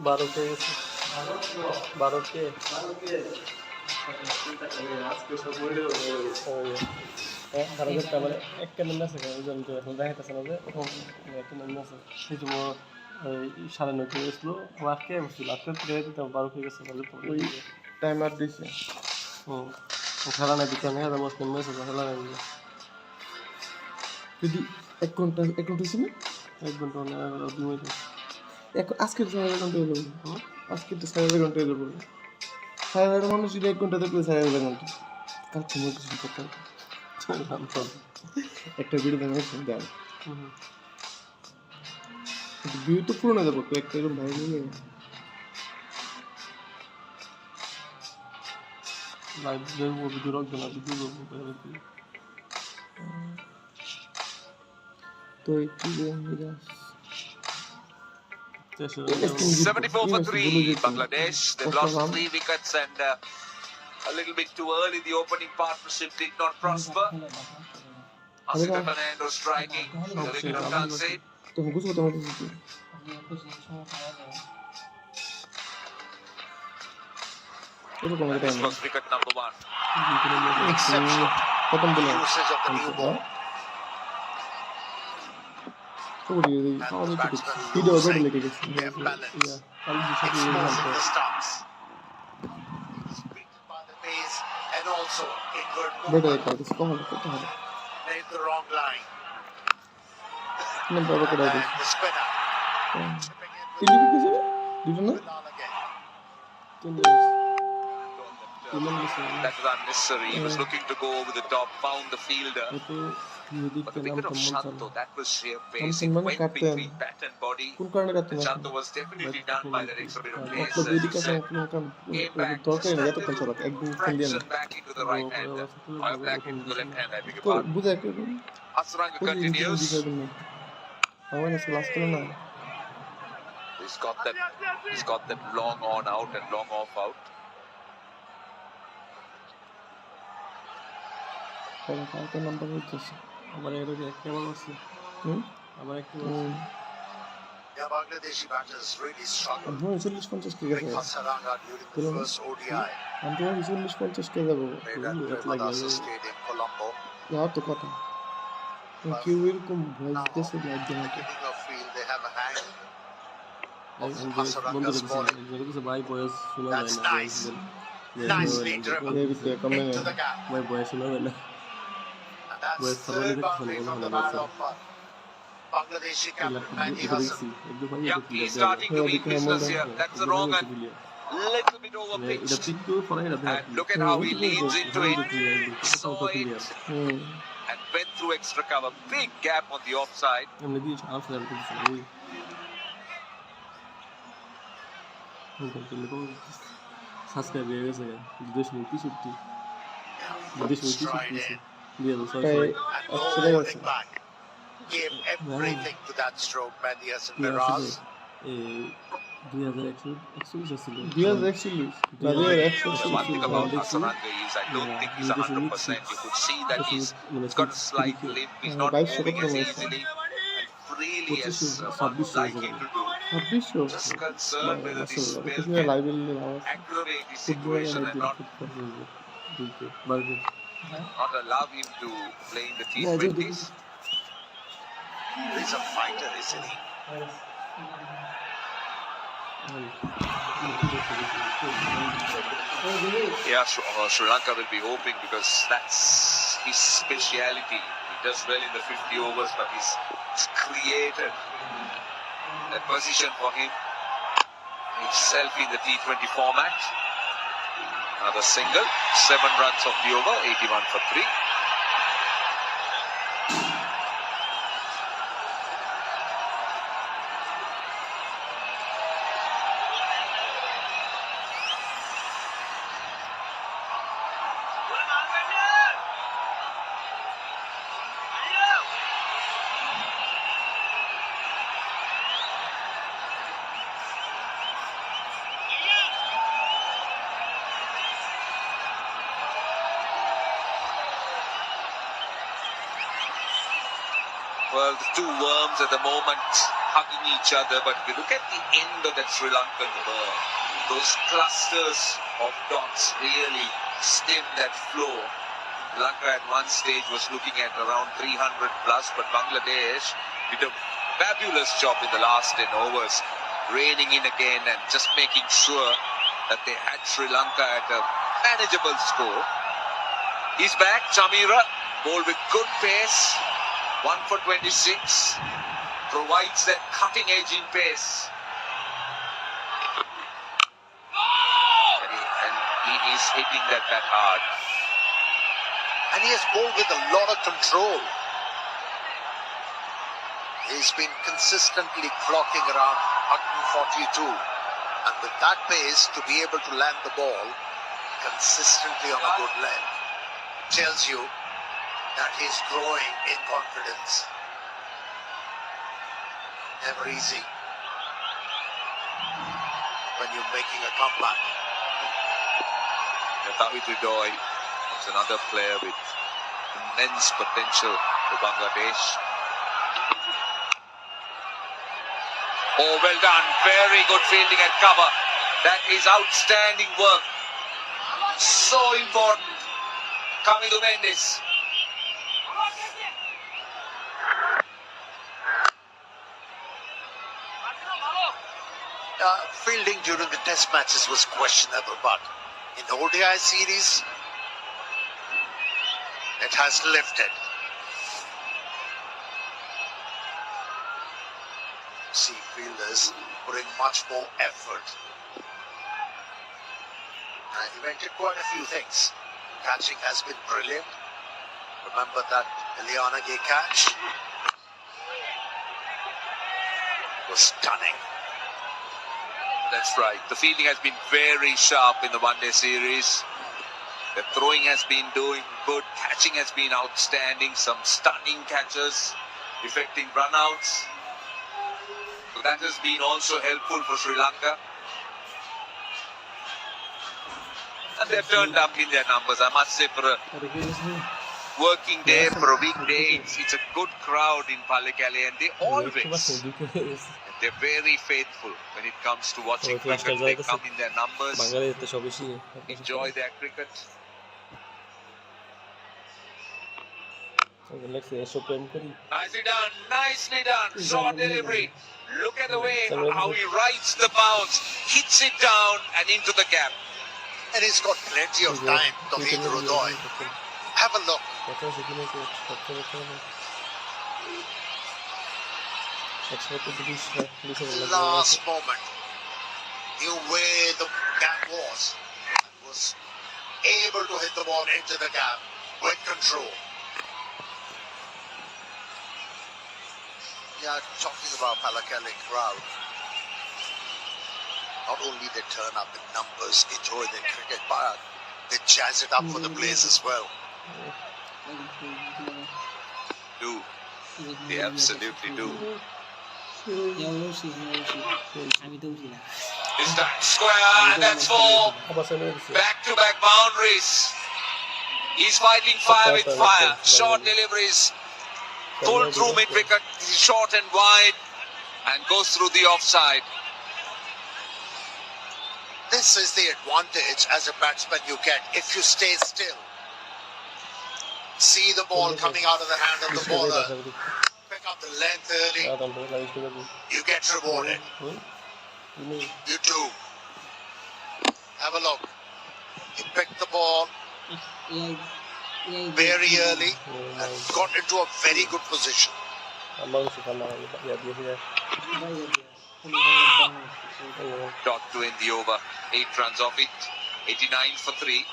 12 কে গেছে 12 কে ভারতের মানে একটা নাম আছে ওজন তো এখন দেখাইতেছে না যে এখন একটা নাম আছে সেই জন্য ওই 9:30 কে গেছিল আমার কে বসছিল আজকে প্লেয়ারে তো 12 কে গেছে বলে তো ওই টাইমার দিছে হুম খেলা নাই দিতে না এটা মুসলিম ম্যাচ আছে খেলা নাই যদি 1 ঘন্টা ছিল 1 ঘন্টা না 2 মিনিট আজকে তো 4 ঘন্টা হলো আজকে তো 4 ঘন্টা হলো বলে 4 মানুষ যদি 1 ঘন্টা দেখলে 4 ঘন্টা কালকে মনে কিছু করতে হবে একটা ভিডিও দেখে দেন ভিউ তো পুরো না যাবো একটা এরকম ভাই নিয়ে লাইভ দেখবো ভিডিও রাখবো না ভিডিও করবো তো কি Miraj 74 for 3, Bangladesh. They've lost 3 wickets and a little bit too early. The opening partnership did not prosper. Asita Fernando striking. The wicket of Tansi. তুমি বুঝো তোমার কিছু এরকম একটা This was wicket number 1. Exceptional প্রথম বলে usage of the new ball. ওরে And the batsman video losing ধরে লেগে গেছে their balance, কাল দিশা exposing the stumps. Beaten by the pace and also inward বেটা movement. কাল দিশা কখন করতে হবে Played the wrong line. না বাবা করে And this the spinner chipping in with তিন দিকে গেছে দুটো না Bilal again. তিন দিকে That was unnecessary. He was looking to go over the top, found the fielder. এত মিউজিক But the নাম wicket তো of মন Shanto, that was sheer pace. Thompson It মানে went captain. between bat and body. কোন কারণে কাটতে And না Shanto was definitely done by that extra bit of pace. Matlab As you এদিকে said, কোন কারণ came back দরকার just নেই a এত কনসার little একদম ফোন দিয়ে না fraction back into the right hander. Back into the left hand, I beg your তো pardon. বুঝায় কি Hasranga continues. আমার কাছে লাস্ট করে না He's got that long on out and long off out. কালকে নাম্বার হচ্ছে আমার এর একটা বল আছে আমার একটা বল Yeah, Bangladeshi batters really struggled. আমি 40-50 কে গেছে Hasaranga during the first ODI. আমি 40-50 কে যাব Played at Miraz Stadium, Colombo. আর তো কথা কি এরকম ভয়েস দিতেছে like then Beginning of field, they have a hang. বন্ধ করেছে ভাই বয়স শোনা যায় That's না nice. Nicely driven into the gap. ভাই বয়স শোনা যায় না And that's Well, third Sarwani boundary Dixon from the was man of Bangladeshi captain Mehdi Hassan. Yeah, he's starting to mean business here. That's the wrong and little bit over pitch. And look at how he leans into it. Saw it and went through extra cover. Big gap on the offside. এমনি দিয়ে answer দিতেছে subscribe হয়ে গেছে 263 263 তাই And চলে no গেছে holding back. Gave everything to that stroke, Mehdi Hassan Miraz. 2141 ছিল 2041 না The one 2141 thing about Hasaranga is I don't think he's 100%. You could see that he's got a slight limp. He's not moving as easily. And really as one would like him to do. 2600 Just concerned whether this spell কিছু লাইভে আওয়াজ aggravate the situation and not allow him to play in the T20s. He's a fighter, isn't he? Yeah, Sri Lanka will be hoping because that's his speciality. He does well in the 50 overs, but he's created a position for himself in the T20 format. Another single, 7 runs off the over, 81 for 3. Well, the two worms at the moment hugging each other, but if you look at the end of that Sri Lankan worm, those clusters of dots really stem that flow. Lanka at one stage was looking at around 300 plus, but Bangladesh did a fabulous job in the last 10 overs, reining in again and just making sure that they had Sri Lanka at a manageable score. He's back, Chamira, ball with good pace, 1 for 26, provides that cutting edge in pace. And he is hitting that hard. And he has bowled with a lot of control. He's been consistently clocking around 142. And with that pace, to be able to land the ball consistently on a good length tells you that he's growing in confidence. Never easy when you're making a comeback. Hridoy is another player with immense potential for Bangladesh. Oh, well done. Very good fielding at cover. That is outstanding work. So important. Kamidu Mendes. Fielding during the test matches was questionable, but in the ODI series, it has lifted. See fielders putting much more effort. And he invented quite a few things. Catching has been brilliant. Remember that Eliana Gay catch? Was stunning. That's right. The fielding has been very sharp in the one-day series. The throwing has been doing good. Catching has been outstanding. Some stunning catches, effecting runouts. So that has been also helpful for Sri Lanka. And they've turned up in their numbers, I must say, for a working day, for a weekday. It's a good crowd in Pallekele, and they always, they're very faithful when it comes to watching cricket. They come in their numbers, enjoy their cricket. Nicely done, short delivery. Look at the way how he rides the bounce, hits it down and into the gap. And he's got plenty of time to hit Hridoy. Have a look. Last moment, knew where the gap was and was able to hit the ball into the gap with control. Yeah, talking about Pallekele crowd. Not only they turn up in numbers, enjoy their cricket, but they jazz it up for the players as well. Do. They absolutely do. This time square, and that's four. Back-to-back boundaries. He's fighting fire with fire. Short deliveries. Pulled through mid-wicket, short and wide, and goes through the offside. This is the advantage as a batsman you get if you stay still. See the ball coming out of the hand of the bowler. Pick up the length early. You get rewarded. You do. Have a look. He picked the ball very early and got into a very good position. Dot to end the over. 8 runs off it. 89 for 3.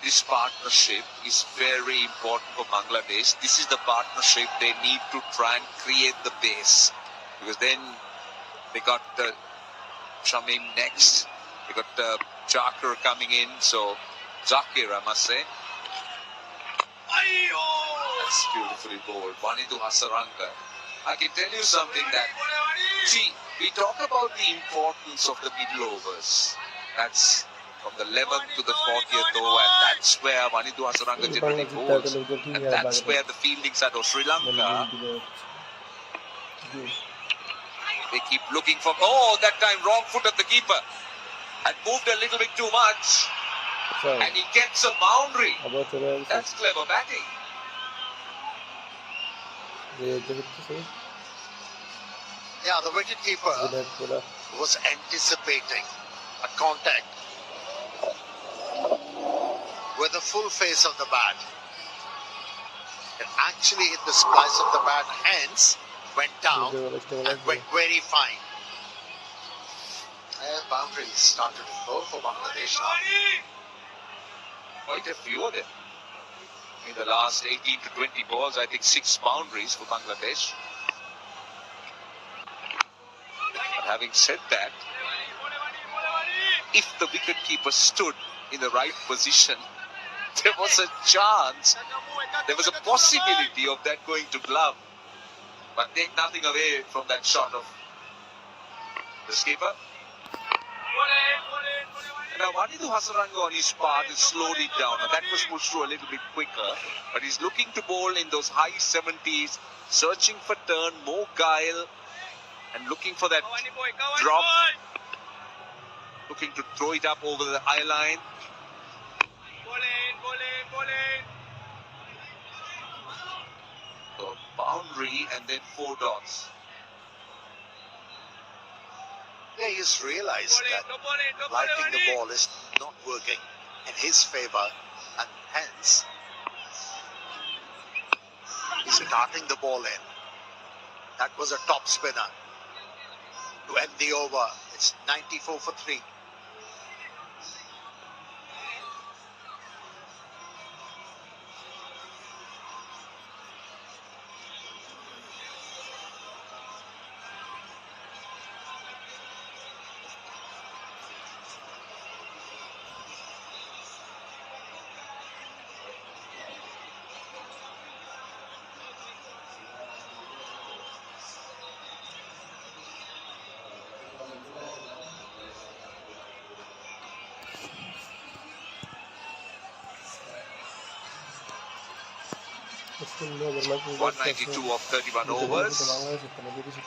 This partnership is very important for Bangladesh. This is the partnership they need to try and create the base. Because then they got the Shamim next. They got Jakar coming in. So, Zakir, I must say. That's beautifully bowled. Vanidu Hasaranga. I can tell you something that, see, we talk about the importance of the middle overs. That's from the 11th to the 40th over, and that's where Vanidu Hasaranga generally bowls. And that's where the fielding side of Sri Lanka, they keep looking for, oh, that time wrong foot at the keeper. Had moved a little bit too much. And he gets a boundary. That's clever batting. Yeah, the wicketkeeper was anticipating a contact with the full face of the bat. It actually hit the splice of the bat, hence went down and went very fine. And boundaries started to flow for Bangladesh now. Quite a few of them. In the last 18 to 20 balls, I think 6 boundaries for Bangladesh. But having said that, if the wicketkeeper stood in the right position, there was a chance, there was a possibility of that going to glove. But take nothing away from that shot of the skipper. Now, Vanidu Hasaranga on his part has slowed it down. Now, that was pushed through a little bit quicker. But he's looking to bowl in those high 70s, searching for turn, more guile, and looking for that drop. Looking to throw it up over the eye line. So, boundary and then 4 dots. Yeah, he's realized that lighting the ball is not working in his favor, and hence he's starting the ball in. That was a top spinner to end the over. It's 94 for 3. .192 of 31 overs.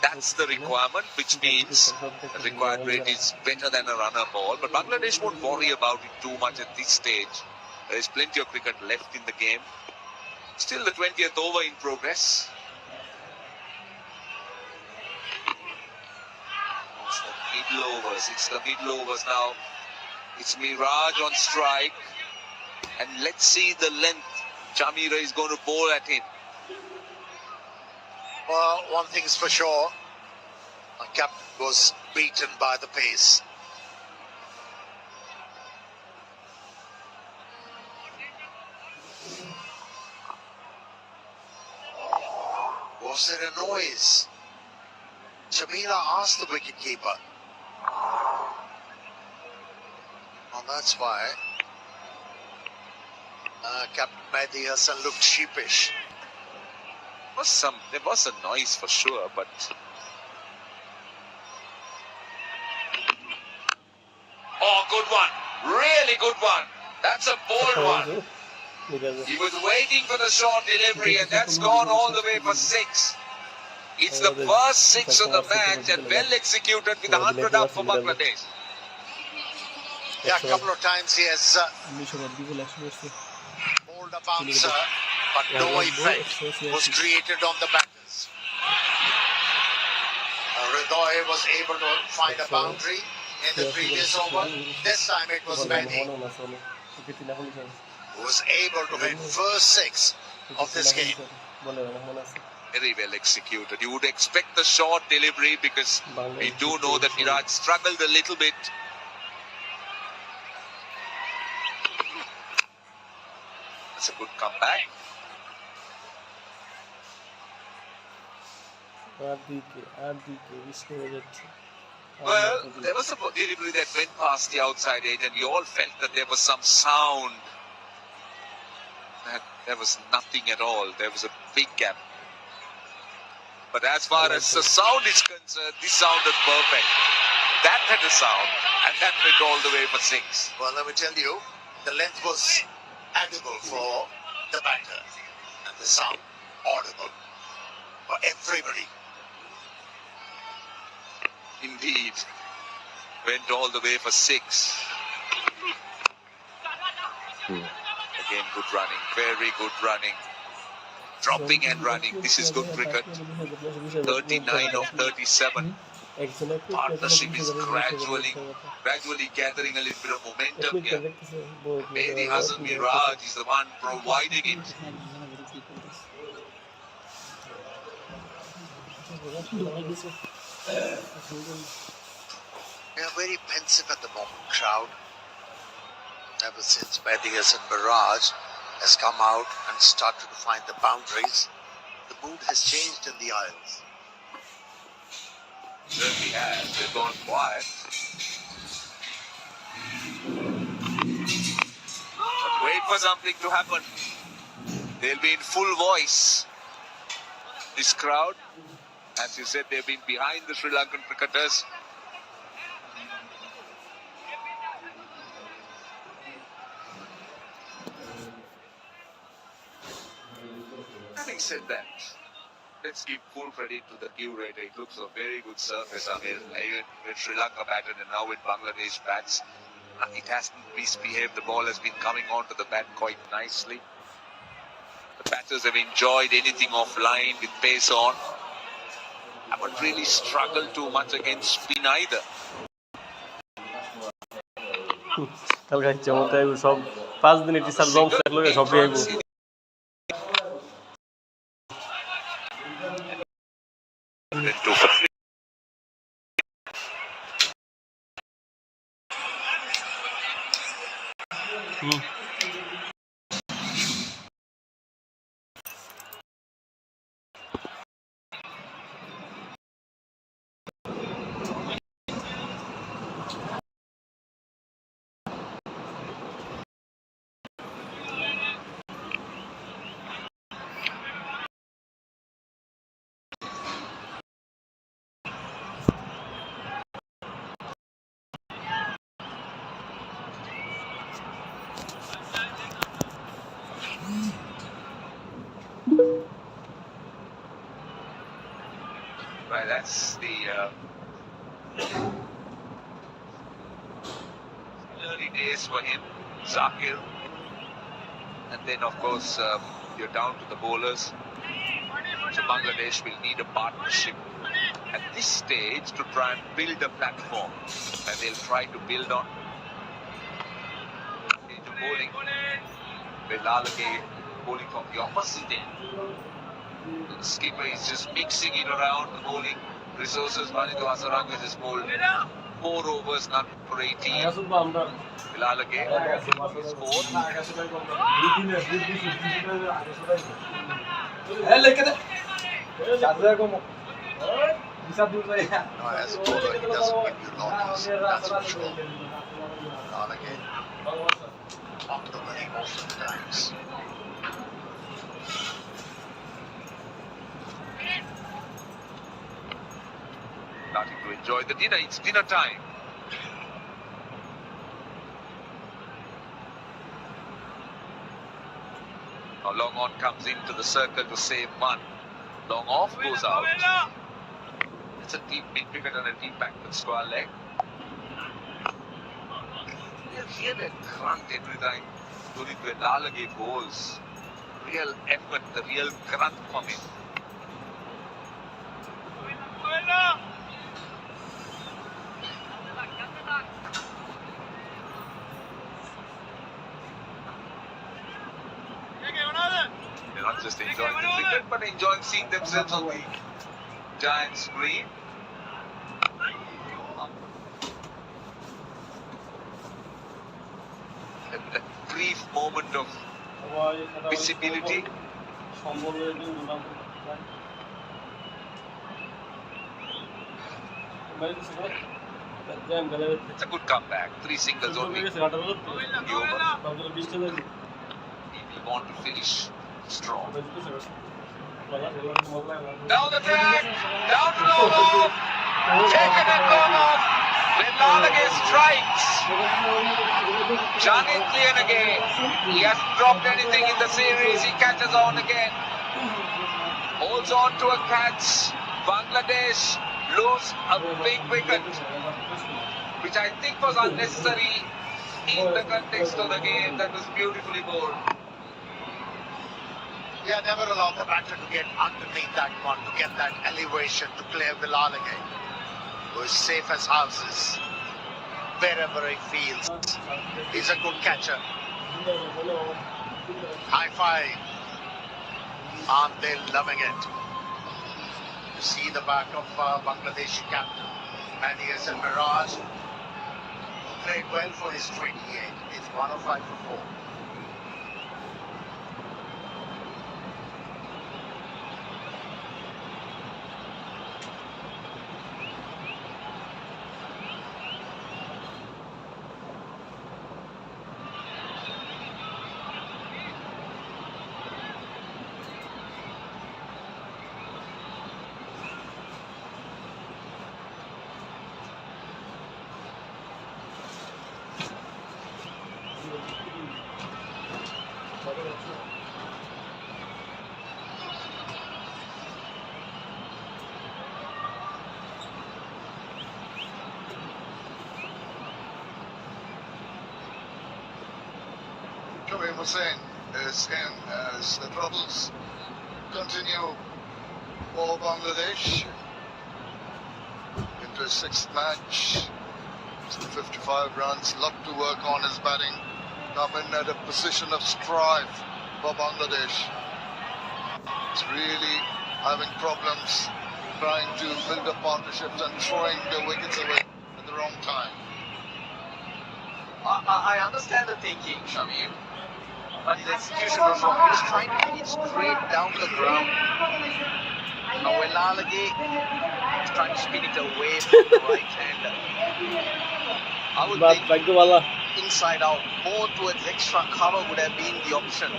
That's the requirement, which means the required rate is better than a runner ball. But Bangladesh won't worry about it too much at this stage. There is plenty of cricket left in the game. Still the 20th over in progress. It's the middle overs. It's the middle overs now. It's Miraz on strike. And let's see the length Chamira is going to bowl at him. Well, one thing's for sure, the captain was beaten by the pace. Was there a noise? Chamira asked the wicketkeeper. Well, that's why Captain Mehdi Hassan looked sheepish. There was a noise for sure, but oh, good one, really good one. That's a bold one. He was waiting for the short delivery, and that's gone all the way for 6. It's the first 6 of the match, and well executed with 100 up for Bangladesh. Yeah, a couple of times he has bowled a bouncer, but no effect was created on the batters. Hridoy was able to find a boundary in the previous over. This time it was Mehdi who was able to hit first 6 of this game. Very well executed. You would expect the short delivery because we do know that Miraz struggled a little bit. That's a good comeback. Well, there was a delivery that went past the outside edge, and we all felt that there was some sound. And there was nothing at all. There was a big gap. But as far as the sound is concerned, this sounded perfect. That had a sound, and that went all the way for 6. Well, let me tell you, the length was audible for the batter, and the sound audible for everybody. Indeed. Went all the way for 6. Again, good running. Very good running. Dropping and running. This is good cricket. 39 of 37. Partnership is gradually gathering a little bit of momentum here. Maybe Hassan Miraz is the one providing it. They are very pensive at the moment, crowd. Ever since Mehdi Hassan Miraz has come out and started to find the boundaries, the mood has changed in the Isles. Certainly has. They've gone quiet. But wait for something to happen. They'll be in full voice. This crowd, as you said, they've been behind the Sri Lankan cricketers. Having said that, let's give full credit to the curator. It looks a very good surface. I mean, even when Sri Lanka batted and now when Bangladesh bats, it hasn't misbehaved. The ball has been coming onto the bat quite nicely. The batters have enjoyed anything offline with pace on. Haven't really struggled too much against spin either. কালকে চমৎকার সব 5 দিনের teacher জমস একলগে সব আইবো Right, that's the early days for him, Zakir. And then, of course, you're down to the bowlers. So Bangladesh will need a partnership at this stage to try and build a platform that they'll try to build on. Into bowling. Belalage bowling from the opposite end. The skipper is just mixing it around the bowling resources. Vanito Asaranga has bowled 4 overs, not for 18. Belalage is 4. No, as a bowler, he doesn't give you lollies, that's for sure. Belalage, off the money most of the times. Starting to enjoy the dinner. It's dinner time. Now long on comes into the circle to save 1. Long off goes out. It's a deep mid wicket and a deep backward square leg. You hear that grunt every time Dunit Belalage bowls. Real effort, the real grunt from him. They're not just enjoying the cricket, but enjoying seeing themselves on the giant screen. A brief moment of visibility. It's a good comeback. 3 singles only. The over. People want to finish strong. Down the track, down to no ball, taken and gone off. When Lanka strikes, Johnny clean again. He hasn't dropped anything in the series. He catches on again. Holds on to a catch. Bangladesh lose a big wicket, which I think was unnecessary in the context of the game. That was beautifully bowled. Yeah, never allow the batter to get underneath that one, to get that elevation, to clear Vilalage, who is safe as houses wherever he feels. He's a good catcher. High five. Aren't they loving it? You see the back of Bangladeshi captain, and here's a Miraz. Played well for his 28. It's 105 for 4. Karim Hussain is in as the troubles continue for Bangladesh into his 6th match. 55 runs, lot to work on his batting. Come in at a position of strife for Bangladesh. It's really having problems trying to build up partnerships and throwing the wickets away at the wrong time. I understand the thinking, Shamim, but the execution was wrong. He was trying to hit it straight down the ground. Now Vilalage is trying to spin it away from the right hander. I would think inside out, more towards extra cover would have been the option.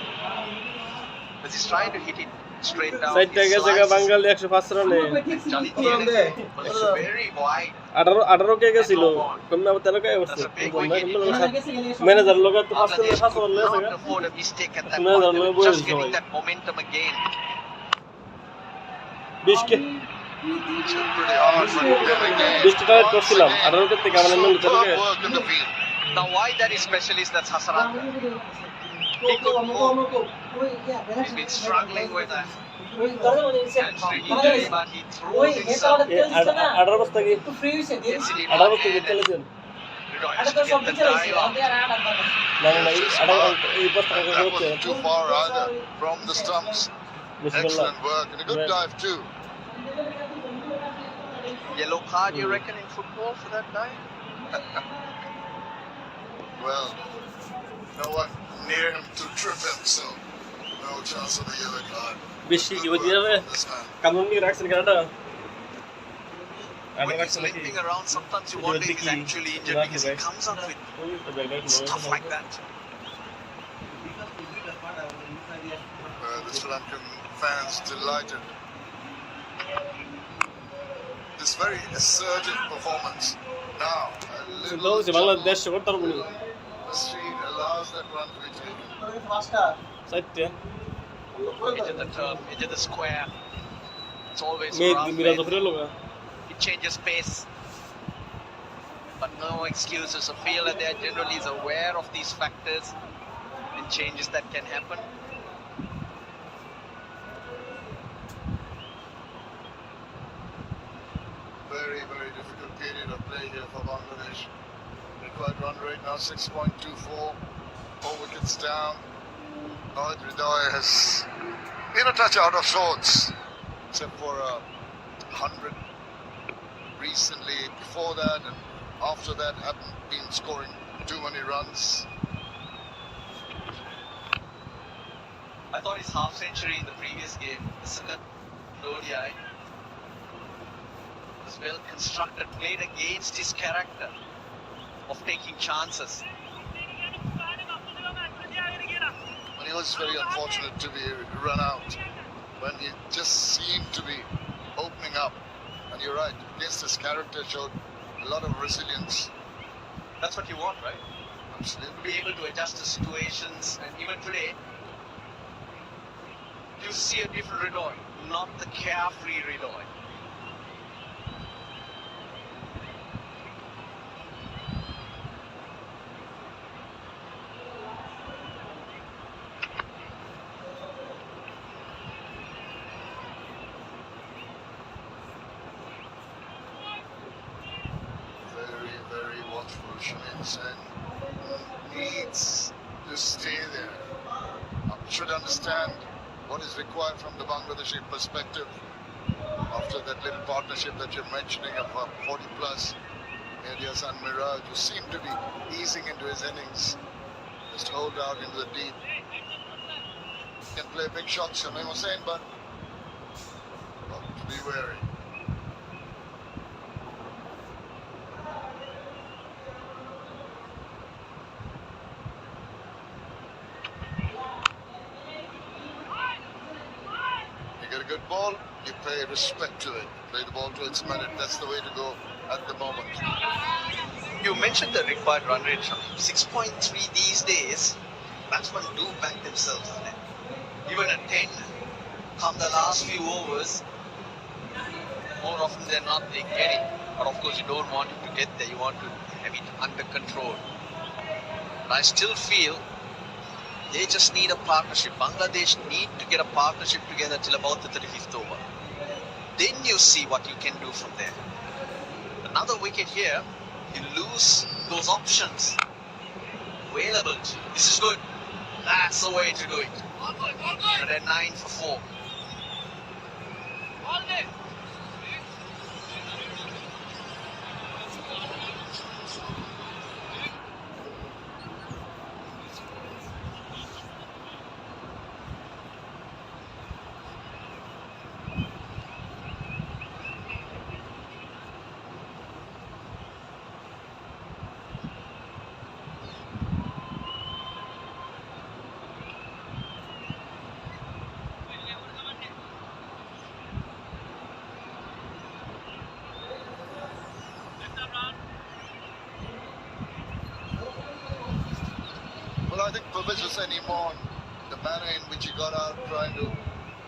But he's trying to hit it straight down. His slices. Johnny but it's very wide. 18 কে গেছিল কমে আবার 13 কে করছে manager লোক তো pass করলে 7 বল লেছে Not afford a mistake at that point. They were just getting that momentum again. 20 K Pretty hard, but then again, 20 target করছিলাম 18 কে থেকে মানে মনে superb হচ্ছে work in the field. Now why that is special is that's Hasaranga. He could move. He's been struggling with that hamstring injury, but he throws himself. 18 বস্তা কি Yes, he did 18 one বস্তা কি hand. খেলেছেন Hridoy has to get the dive up. না না এই বস্তা That করতে wasn't too far either from the stumps. Excellent work and a good dive too. Yellow card, you reckon, in football for that dive? Well, no one near him to trip him, so no chance of a yellow card. বেশি কি Good হইছে work রে from this man. Come on কি রাখছেন কেনটা When he's limping around, sometimes you wonder if he's actually injured because he comes up with stuff like that. The Sri Lankan fans delighted. This very assertive performance. Now, a little তো বাংলাদেশ করতে পারবো না the street allows that run to be taken. সাইটে Into the turf, into the square. It's always rough. Miraj উপরে লগা It changes pace. But no excuses. A fielder there generally is aware of these factors and changes that can happen. Very, very difficult period of play here for Bangladesh. Required run rate now 6.24. 4 wickets down. Hridoy has been a touch out of sorts, except for 100 recently. Before that and after that, haven't been scoring too many runs. I thought his half century in the previous game, the second ODI, was well constructed, played against his character of taking chances. And he was very unfortunate to be run out when he just seemed to be opening up. And you're right, against his character showed a lot of resilience. That's what you want, right? Absolutely. To be able to adjust to situations, and even today, you see a different Hridoy, not the carefree Hridoy. Very, very watchful. Shamin Sen needs to stay there. Should understand what is required from the Bangladeshi perspective after that little partnership that you're mentioning of 40 plus areas and Miraz, who seem to be easing into his innings. Just hold out into the deep. Can play big shots, Shamin Hussain, but to be wary. Get a good ball, you pay respect to it. Play the ball to its merit. That's the way to go at the moment. You mentioned the required run rate, 6.3 these days. Batsmen do back themselves, isn't it? Even at 10, come the last few overs, more often than not they get it. But of course you don't want it to get there, you want to have it under control. But I still feel they just need a partnership. Bangladesh need to get a partnership together till about the 35th over. Then you see what you can do from there. Another wicket here, you lose those options available to you. This is good. That's the way to do it. 109 for 4. Well, I think Professor Hussain Imam, the manner in which he got out trying to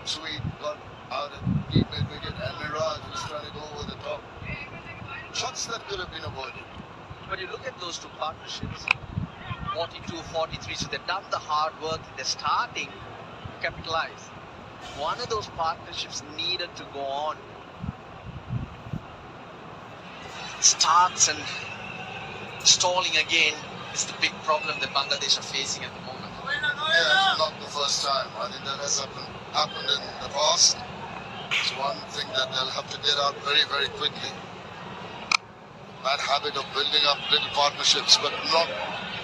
sweep, got out at deep mid wicket, and Miraz was trying to go over the top. Shots that could have been avoided. But you look at those two partnerships, 42, 43, so they've done the hard work, they're starting to capitalize. One of those partnerships needed to go on. Starts and stalling again is the big problem that Bangladesh are facing at the moment. Yeah, not the first time. I think that has happened in the past. It's one thing that they'll have to get out very, very quickly. That habit of building up little partnerships but not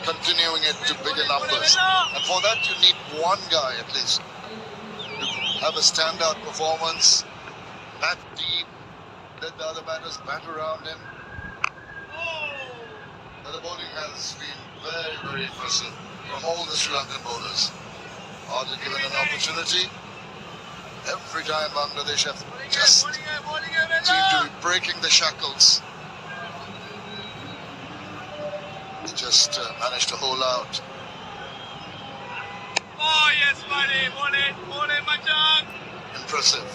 continuing it to bigger numbers. And for that you need one guy at least to have a standout performance, bat deep, let the other batters bat around him. But the bowling has been very, very impressive from all the Sri Lankan bowlers. Hardly given an opportunity. Every time Bangladesh have just seemed to be breaking the shackles. They just managed to hold out. Oh yes, buddy, ball it, Machan. Impressive.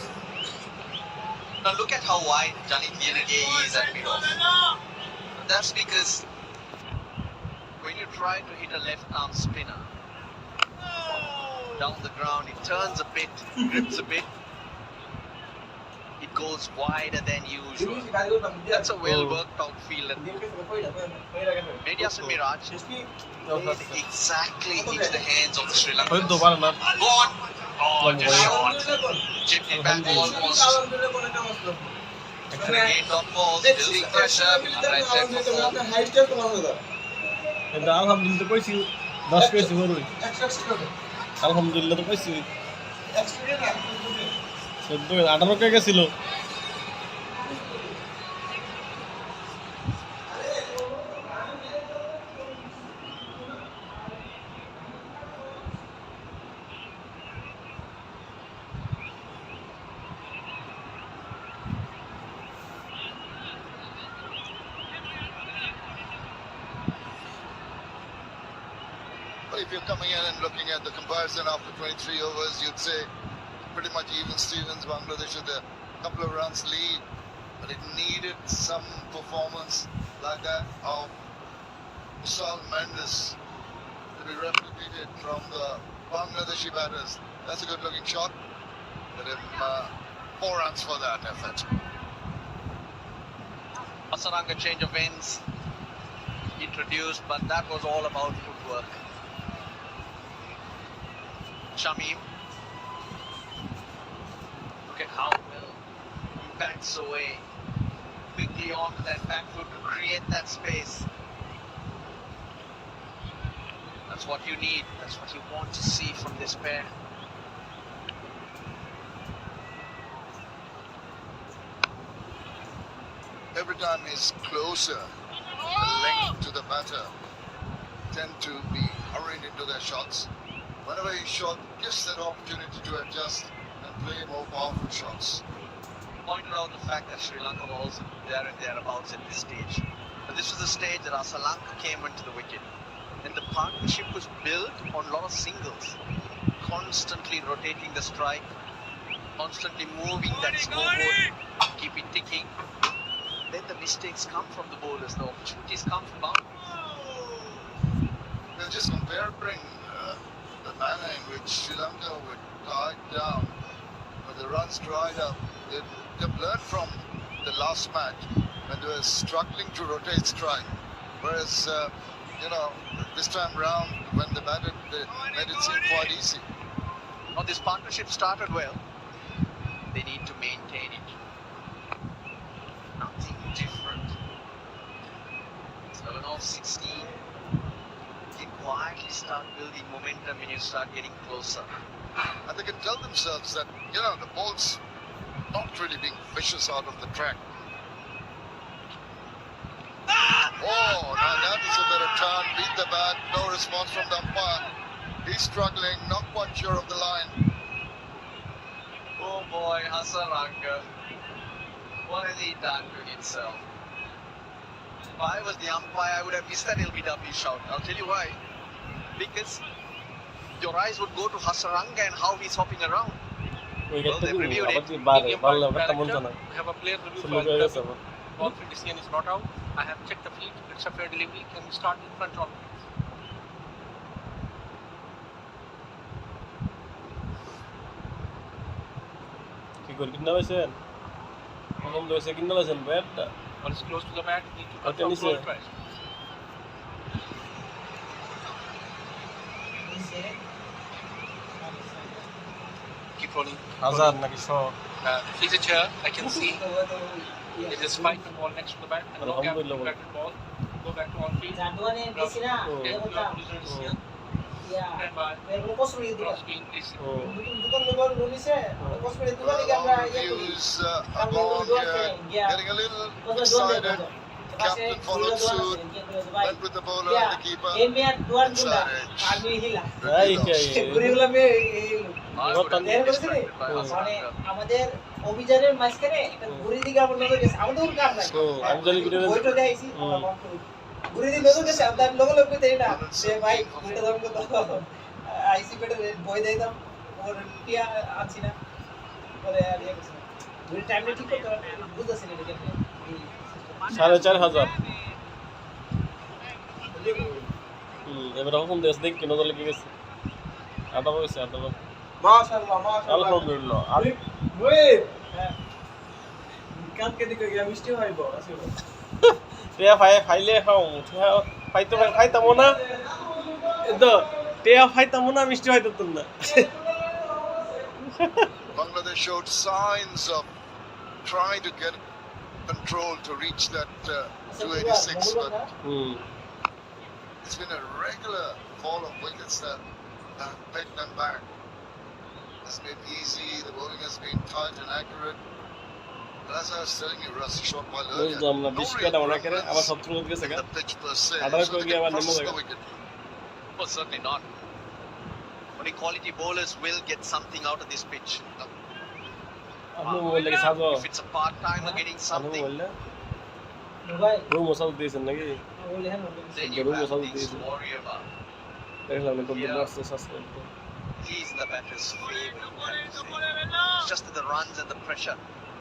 Now look at how wide Janit Lienage is at mid-off. That's because when you try to hit a left-arm spinner down the ground, it turns a bit, grips a bit, it goes wider than usual. That's a well-worked-out field. And Miraz and Miraz played exactly into the hands of the Sri Lankans. Gone! Oh, just short. Chipped it back almost. And again, dot balls, building pressure, and right set for 4. আলহামদুলিল্লাহ কইছি 10 পেয়েছি বড়ই আলহামদুলিল্লাহ তো কইছি 18 কে গেছিল But if you're coming in and looking at the comparison after 23 overs, you'd say pretty much even Stevens, Bangladesh with a couple of runs lead. But it needed some performance like that of Usal Mendes to be replicated from the Bangladeshi batters. That's a good looking shot. But him 4 runs for that effort. Hasaranga change of ends introduced, but that was all about footwork. Shamim. Look at how well he backs away quickly onto that back foot to create that space. That's what you need. That's what you want to see from this pair. Every time he's closer, the length to the batter tend to be hurried into their shots. Whenever he's shot, gives that opportunity to adjust and play more powerful shots. Pointed out the fact that Sri Lanka was also there and thereabouts at this stage. But this was the stage that Lanka came into the wicket. And the partnership was built on a lot of singles. Constantly rotating the strike, constantly moving that scoreboard, keep it ticking. Then the mistakes come from the bowlers, the opportunities come from boundaries. They're just comparing the manner in which Sri Lanka were tied down, but the runs dried up. They've learned from the last match when they were struggling to rotate strike. Whereas, this time round, when they batted, they made it seem quite easy. Now this partnership started well. They need to maintain it. Nothing different. 7 off 16. You quietly start building momentum when you start getting closer. And they can tell themselves that, the ball's not really being vicious out of the track. Oh, now that is a better turn. Beat the bat. No response from the umpire. He's struggling. Not quite sure of the line. Oh boy, Hasaranga. What has he done to himself? If I was the umpire, I would have missed that LBW shout. I'll tell you why. Because your eyes would go to Hasaranga and how he's hopping around. Well, they reviewed it. We have a player review. Ball from decision is not out. I have checked the field. It's a fair delivery. Can we start in front of it? কি করে কিনা হইছেন প্রথম দইছে কিনা হইছেন ব্যাটটা Ball is close to the bat. Need to cut Okay, off Nisha. ball twice. Keep rolling. হাজার নাকি 100 Signature, I can see. It is spike the ball next to the bat. And no gap, Alhamdulillah. back to ball. Go back to on field. জানুয়ারি দিছি না Then এটা you have to lose your decision. Yeah Stand by. এরকম কষ্ট করে দিবা Cross screen, please. দুকান লোক রুলিছে কষ্ট করে দিবা কি আমরা All ইয়া করি reviews are gone here. Getting a little excited. Captain followed suit. Went with the bowler and the keeper. এমিয়ার দুয়ার গুলা আমি হিলা এই কে ঘুরিগুলা মে I would have been distracted by মানে Hasaranga. আমাদের অভিযানের মাঝখানে একটা ঘুরি দিকে আমরা নজর গেছে আমাদের কোনো কাম নাই আমি জানি কি বইটা দেখাইছি ঘুরি দিকে নজর গেছে আমরা লোকে লোক কইতে না সে ভাই বইটা দাম কত আইসি পেটে বই দেই দাম ওর টিয়া আছি না পরে আর ইয়া কিছু ঘুরি টাইমটা ঠিক করতে বুঝতেছি না এটা 4500 এবার কখন দেশ দেখ কিনো দলে কি গেছে আটা হইছে মাশাআল্লাহ মাশাআল্লাহ আলহামদুলিল্লাহ আরে ওয়েট কালকে দিকে গিয়া মিষ্টি হইব আসলে টিয়া ফাইলে খাও ফাইতো খাইতামো না তো টিয়া ফাইতামো না মিষ্টি হইতো না Bangladesh showed signs of trying to get control to reach that 286, but it's been a regular fall of wickets that have pegged them back. has been easy, the bowling has been tight and accurate. But as I was telling you, Russ, short while earlier, বুঝলাম না no 20 real কাটা মনে করে problems আবার 17 গত গেছে in the pitch per se, আঠারো so করে they গিয়ে can আবার নেমে process যাবে। the wicket. Well, certainly not. Only quality bowlers will get something out of this pitch. আপনি বললে কি সাজো If it's a part-timer getting আপনি something, বললে ভাই রুম মশাল দিয়েছেন নাকি বলি হ্যাঁ বলি then The you room have was all this decent. warrior bar. দেখলাম কত মারছে suspend He's in the batter's favour. It's just that the runs and the pressure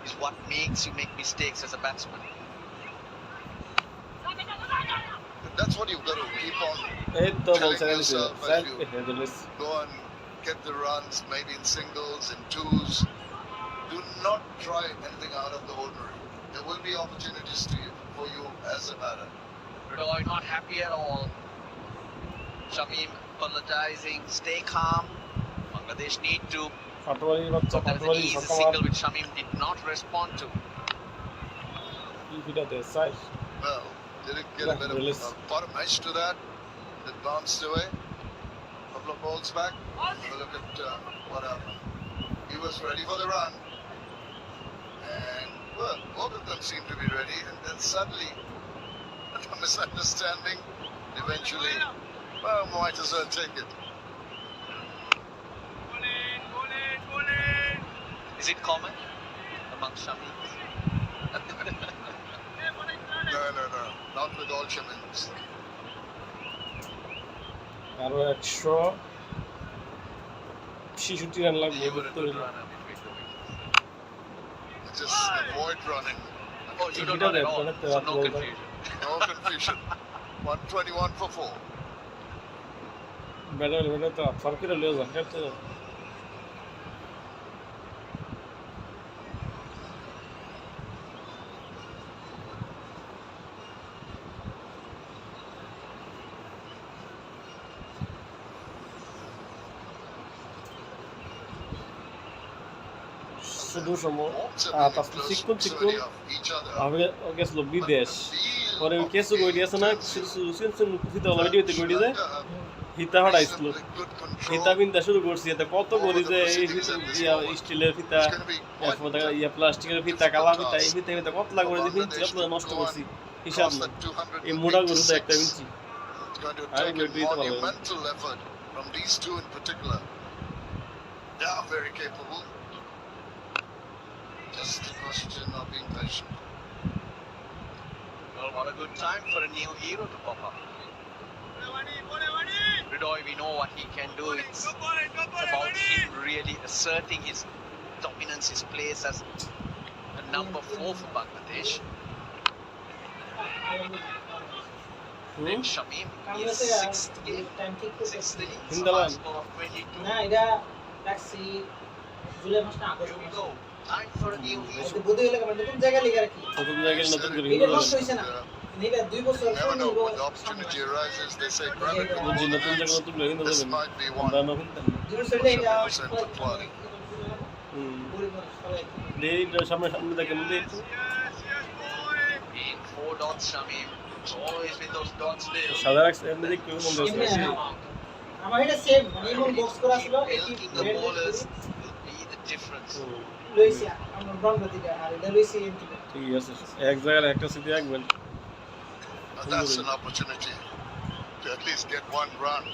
is what makes you make mistakes as a batsman. But that's what you've got to keep on এই তো telling বলছেন yourself sir as you headless go and get the runs, maybe in singles, in twos. Do not try anything out of the ordinary. There will be opportunities for you as a batter. Hridoy not happy at all. Shamim apologizing. Stay calm. Bangladesh need to. ফাটওয়ারি বাচ্চা There was an ফাটওয়ারি easy সকাল single which Shamim did not respond to. কি ফিটাতে size Well, didn't get a bit of Release. bottom edge to that. It bounced away. Couple of balls back. Have a look at what happened. He was ready for the run. And, well, both of them seemed to be ready. And then suddenly, a misunderstanding. Eventually, well, might as well take it. Is it common among Shamim? No. Not with all Shamins. আরো 166 run লাগবে You were a উত্তর good হলো। runner between the wickets. Just avoid running. Oh, you don't He run did at it, all, but it's so a no ball. confusion. No confusion. 121 for 4. Batter তো ফারকিরা লিয়ে যান খেলতে যান শুধু সময় তারপর চিকুন Each other. আমি গেছিল বিদেশ পরে কেসু গড়ি আছে না সুসুন কুফিতে অলরেডি হইতে গড়ি যায় হিতা হড়াইছিল ফিতা বিনতে শুরু করছি এতে কত করি যে এই স্টিলের ফিতা ইয়া প্লাস্টিকের ফিতা কালা ফিতা এই ফিতা কত লাগ করে যে ফিনছি কত নষ্ট করছি হিসাব না এই মোটা গরু তো একটা ফিনছি It's going to I take agree a with you. monumental effort from these two in particular. They are very capable. Just a question of being patient. Well, what a good time for a new hero to pop up. Hridoy, we know what he can do. It's about him really asserting his dominance, his place as a number 4 for Bangladesh. Then Shamim, his sixth game, sixth innings, Hindalan. score of 22. না এটা রাখছি জুলাই মাসটা Here August we go. Time for a new hero. এটা বুঝে গেলে কেমন নতুন জায়গা লিখে রাখি নতুন জায়গায় নতুন করে এটা নষ্ট হইছে না এটা 2 বছর You never know পর when the opportunity arises. They say grab it with বুঝি both নতুন জায়গায় hands. নতুন করে কিন্তু This যাবেন might be আমরা one. নতুন জিরো সেটে এটা 70% for quality. দেই সামনে সামনে দেখেন দেই In 4 dots, Shamim. Always with those dots there. সাদা রাখছে এমনি দেখতে মন দিচ্ছে আমার এটা সেম মানে এমন বক্স করা ছিল Milking the bowlers will be the difference. লইছি আমরা ব্রন্ড দিকে আর এটা লইছি এন্টিকে ঠিক আছে এক জায়গায় একটা সিটি রাখবেন Now that's an opportunity to at least get one run.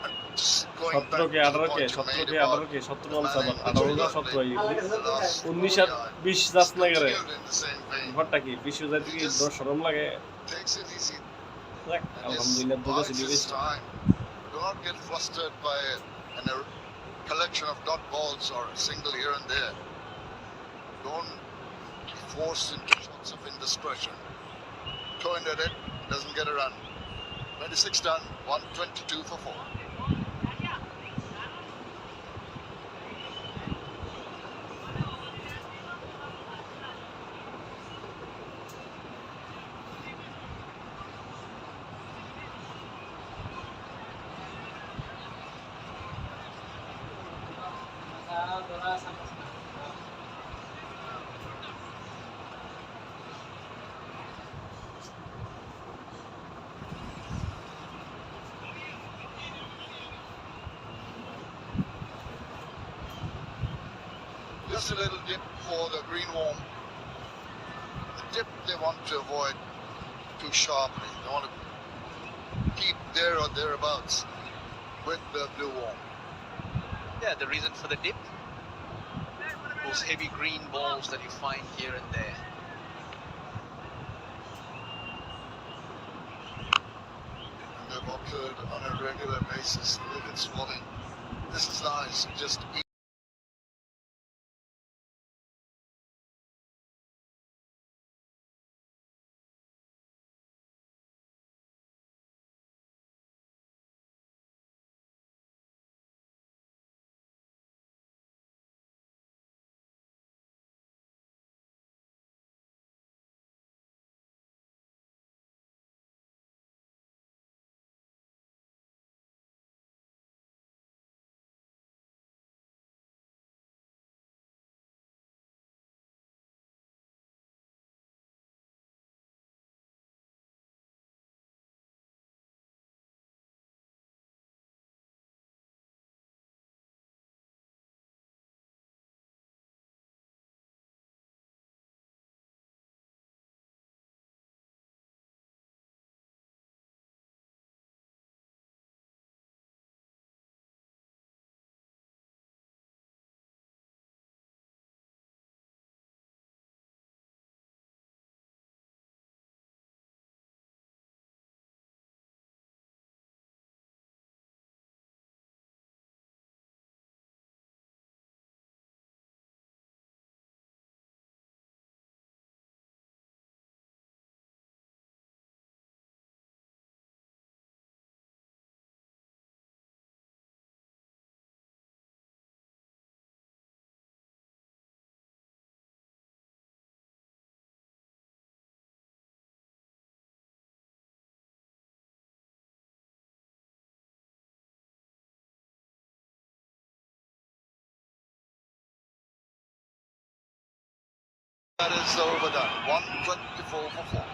And just going back 17 to K the 18 K point you 17 made K about 18 K 17 run সাবার 18 না 17 হই the last 19 আর 20 যাস না করে continued in the same vein. ঘরটা কি 20 যাইতে কি 10 শরম লাগে Takes it easy. দেখ And আলহামদুলিল্লাহ দুটো bides সিটি his বেশি time. Do not get flustered by a collection of dot balls or a single here and there. Don't be forced into shots of indiscretion. Coined at it, doesn't get a run. 26 done, 122 for 4. Just a little dip for the green worm. The dip they want to avoid too sharply. They want to keep there or thereabouts with the blue worm. Yeah, the reason for the dip, those heavy green balls that you find here and there. And they've occurred on a regular basis. The wickets falling. This is nice. Just that is overdone. 124 for 4.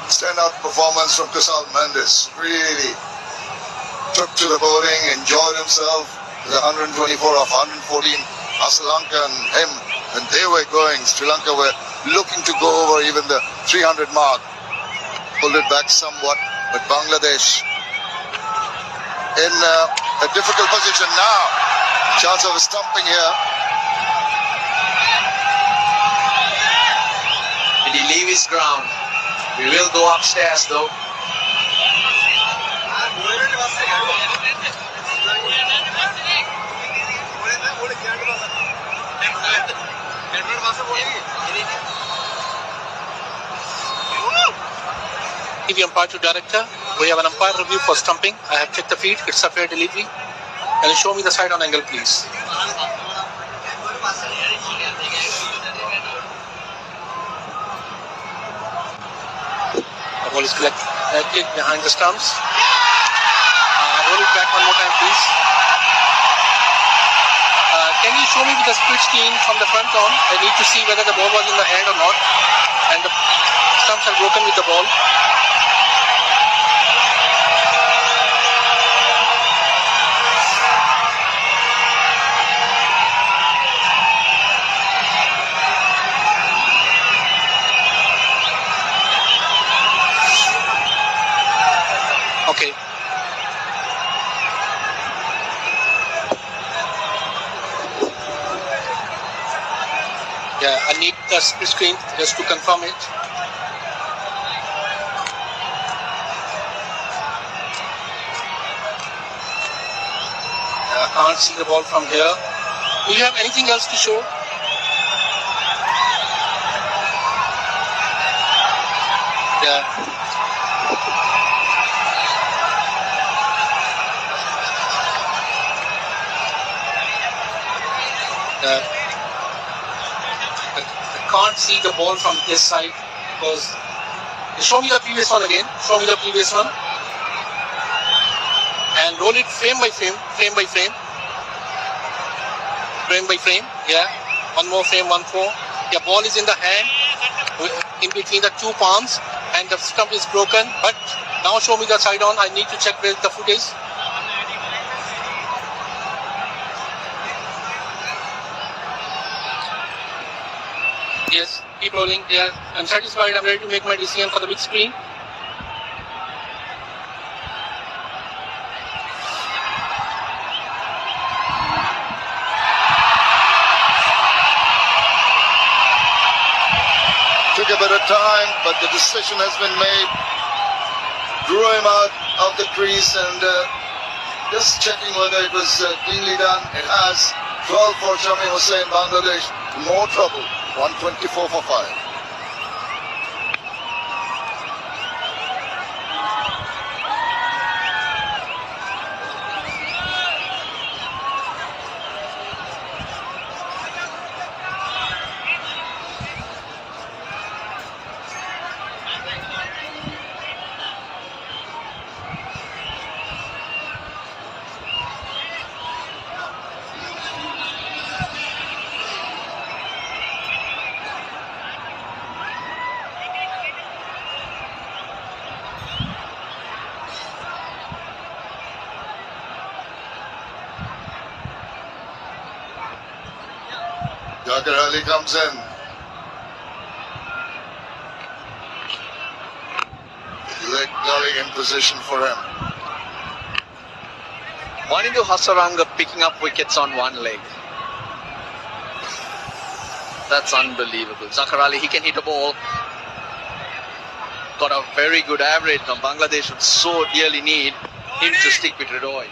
Standout performance from Kusal Mendes. Really took to the bowling, enjoyed himself. The 124 off 114. Sri Lanka and him, when they were going, Sri Lanka were looking to go over even the 300 mark. Pulled it back somewhat, but Bangladesh in a difficult position now. Chance of a stumping here. Did he leave his ground? We will go upstairs though. TV umpire to director. We have an umpire review for stumping. I have checked the feed. It's a fair delivery. Can you show me the side on angle, please? The ball is collected behind the stumps. Roll it back one more time, please. Can you show me with the split screen from the front on? I need to see whether the ball was in the hand or not. And the stumps are broken with the ball. Okay. Yeah, I need the split screen just to confirm it. I can't see the ball from here. Do you have anything else to show? Yeah. can't see the ball from this side because show me the previous one again. Show me the previous one. And roll it frame by frame, frame by frame. Frame by frame, yeah. One more frame, 1-4. Yeah, ball is in the hand, in between the two palms, and the stump is broken. But now show me the side on. I need to check where the foot is. Yes, keep rolling. Yeah, I'm satisfied. I'm ready to make my decision for the big screen. Took a bit of time, but the decision has been made. Drew him out of the crease and just checking whether it was cleanly done. It has. 12 for Shami Hussain, Bangladesh. More trouble. 124 for 5. Zakir Ali comes in. Leg gully in position for him. Wanindu Hasaranga picking up wickets on one leg. That's unbelievable. Zakir Ali, he can hit a ball. Got a very good average. Now Bangladesh would so dearly need him to stick with Hridoy.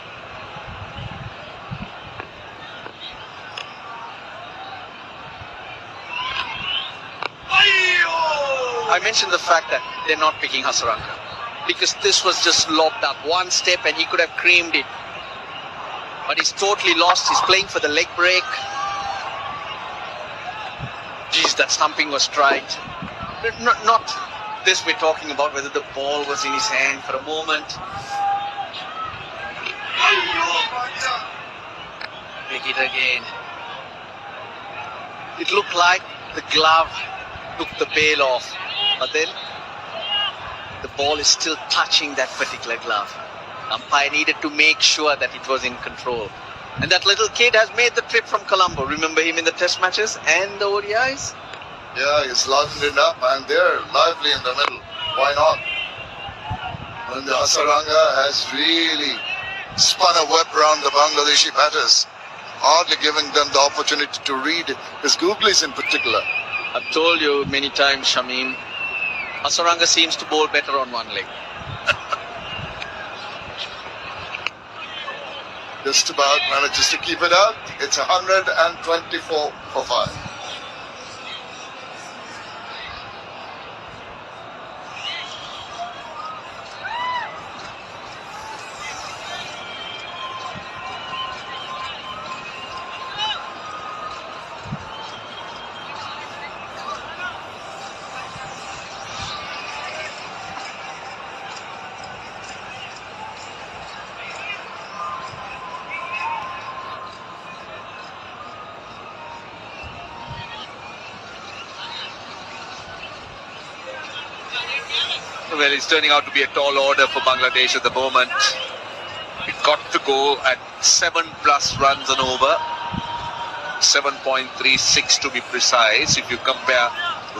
I mentioned the fact that they're not picking Hasaranga because this was just lobbed up one step and he could have creamed it. But he's totally lost. He's playing for the leg break. Geez, that stumping was striked. Not this we're talking about, whether the ball was in his hand for a moment. Pick it again. It looked like the glove took the bail off, but then the ball is still touching that particular glove. Umpire needed to make sure that it was in control. And that little kid has made the trip from Colombo. Remember him in the test matches and the ODIs? Yeah, he's livened it up and they're lively in the middle. Why not? When the Hasaranga has really spun a web around the Bangladeshi batters, hardly giving them the opportunity to read his googlies in particular. I've told you many times, Shamim, Hasaranga seems to bowl better on one leg. Just about manages to keep it out. It's 124 for 5. Well, it's turning out to be a tall order for Bangladesh at the moment. It got to go at 7+ runs and over. 7.36 to be precise. If you compare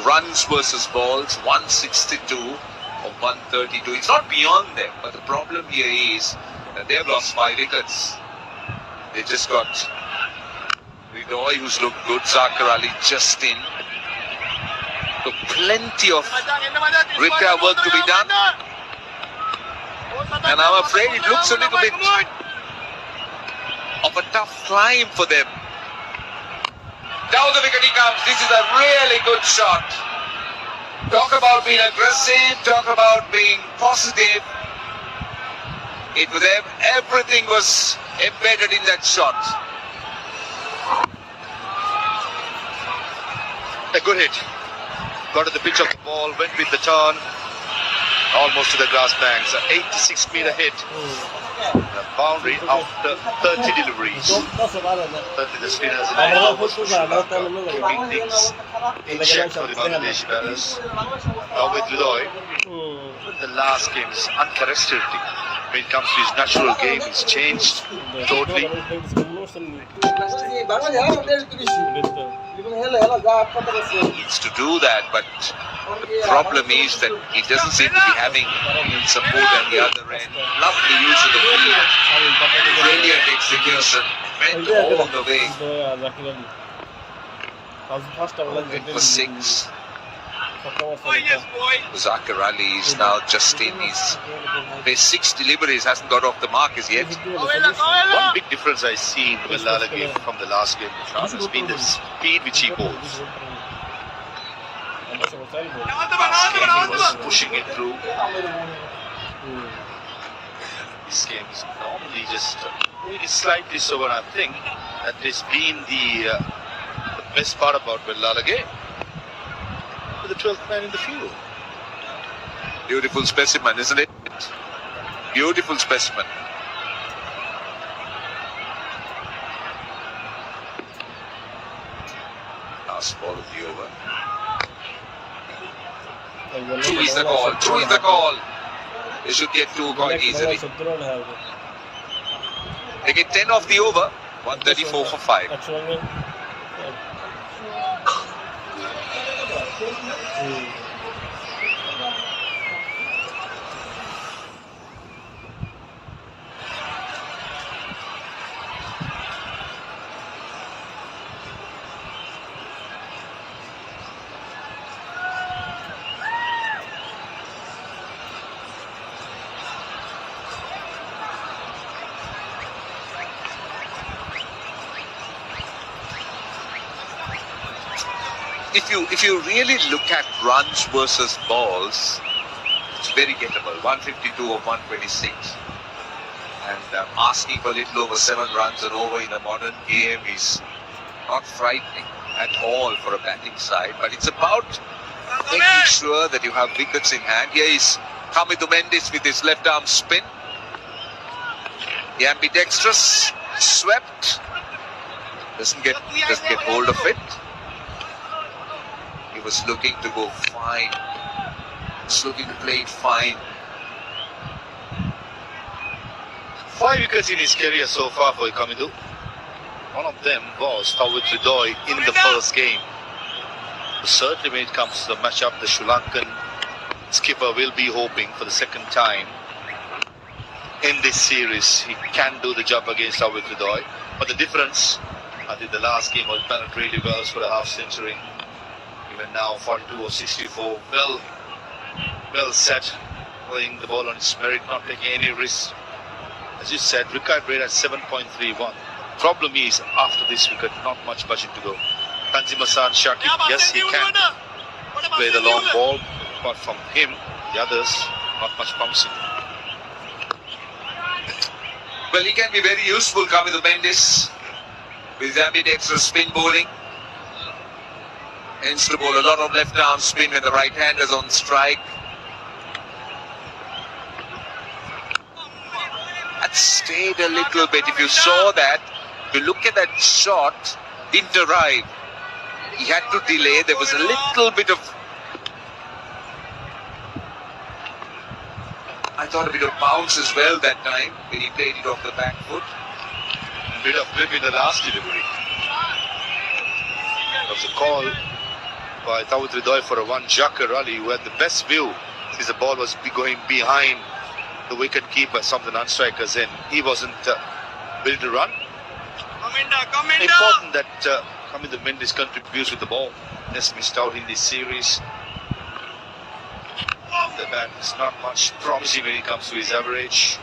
runs versus balls, 162 or 132. It's not beyond them, but the problem here is that they've lost 5 wickets. They just got Hridoy, who's looked good, Zakir Ali just in. So plenty of repair work to be done, and I'm afraid it looks a little bit of a tough climb for them. Down the wicket he comes. This is a really good shot. Talk about being aggressive, talk about being positive. It was everything was embedded in that shot. A good hit. Got to the pitch of the ball, went with the turn. Almost to the grass banks. An 86-meter hit. A boundary after 30 deliveries. Certainly the spinners in the overs for Sri Lanka. Keeping things in check for the Bangladeshi batters. Now with Hridoy. The last game is uncharacteristic. When it comes to his natural game, he's changed totally. Needs to do that, but the problem is that he doesn't seem to be having support on the other end. Lovely use of the field, brilliant execution, went all the way. Went for 6. Oh, yes, boy. Zakir Ali is now just in his 6 deliveries, hasn't got off the mark as yet. One big difference I see in the Malala game from the last game has been the speed which he bowls. He was pushing it through. This game is normally just slightly slower. I think that has been the best part about Malala game. The 12th man in the field. Beautiful specimen, isn't it? Beautiful specimen. Last ball of the over. Two is the call. 2 is the call. They should get 2 quite easily. They get 10 off the over. 134 for 5. If you really look at runs versus balls, it's very gettable. 152 of 126, and asking for a little over 7 runs and over in a modern game is not frightening at all for a batting side. But it's about making sure that you have wickets in hand. Here is Hamidu Mendes with his left arm spin. The ambidextrous swept. Doesn't get hold of it. He was looking to go fine. He's looking to play it fine. 5 wickets in his career so far for Hamidu. One of them was Tawid Hridoy in the first game. Certainly when it comes to the matchup, the Sri Lankan skipper will be hoping for the second time in this series. He can do the job against Tawid Hridoy. But the difference, I think the last game was batted really well for a half century. Even now 42 or 64, well set, playing the ball on its merit, not taking any risks. As you said, required rate at 7.31. Problem is, after this wicket, not much budget to go. Tanzim-Hasan Shakib, yes, he can play the long ball, but from him, the others, not much promising. Well, he can be very useful, Hamidu Mendes, with his ambidextrous spin bowling. Hence to bowl a lot of left arm spin when the right hand is on strike. That stayed a little bit. If you saw that, if you look at that shot, didn't arrive. He had to delay. There was a little bit of, I thought a bit of bounce as well that time when he played it off the back foot. A bit of flip in the last delivery. That was a call by Tawid Hridoy for a 1 Zakir Ali, who had the best view since the ball was going behind the wicket keeper, some of the non-strikers in. He wasn't ready to run. Important that Hamidu Mendes contributes with the ball. Just missed out in this series. The bat is not much promising when it comes to his average.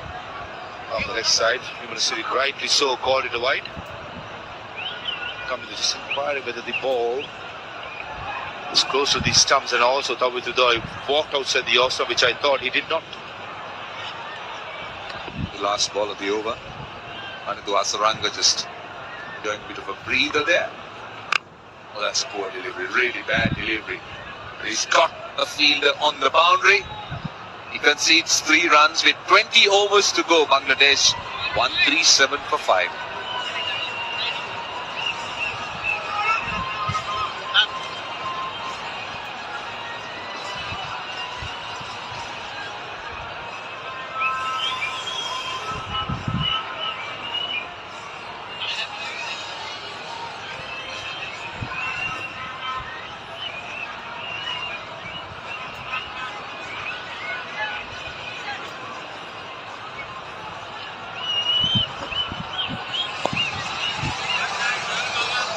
On the left side, Miraz rightly so called it a wide. Hamidu just inquiring whether the ball was close to these stumps, and also Tawid Hridoy walked outside the off stump, which I thought he did not. The last ball of the over. Anandu Asaranga just doing a bit of a breather there. Oh, that's a poor delivery, really bad delivery. He's got a fielder on the boundary. He concedes 3 runs with 20 overs to go. Bangladesh 137 for 5.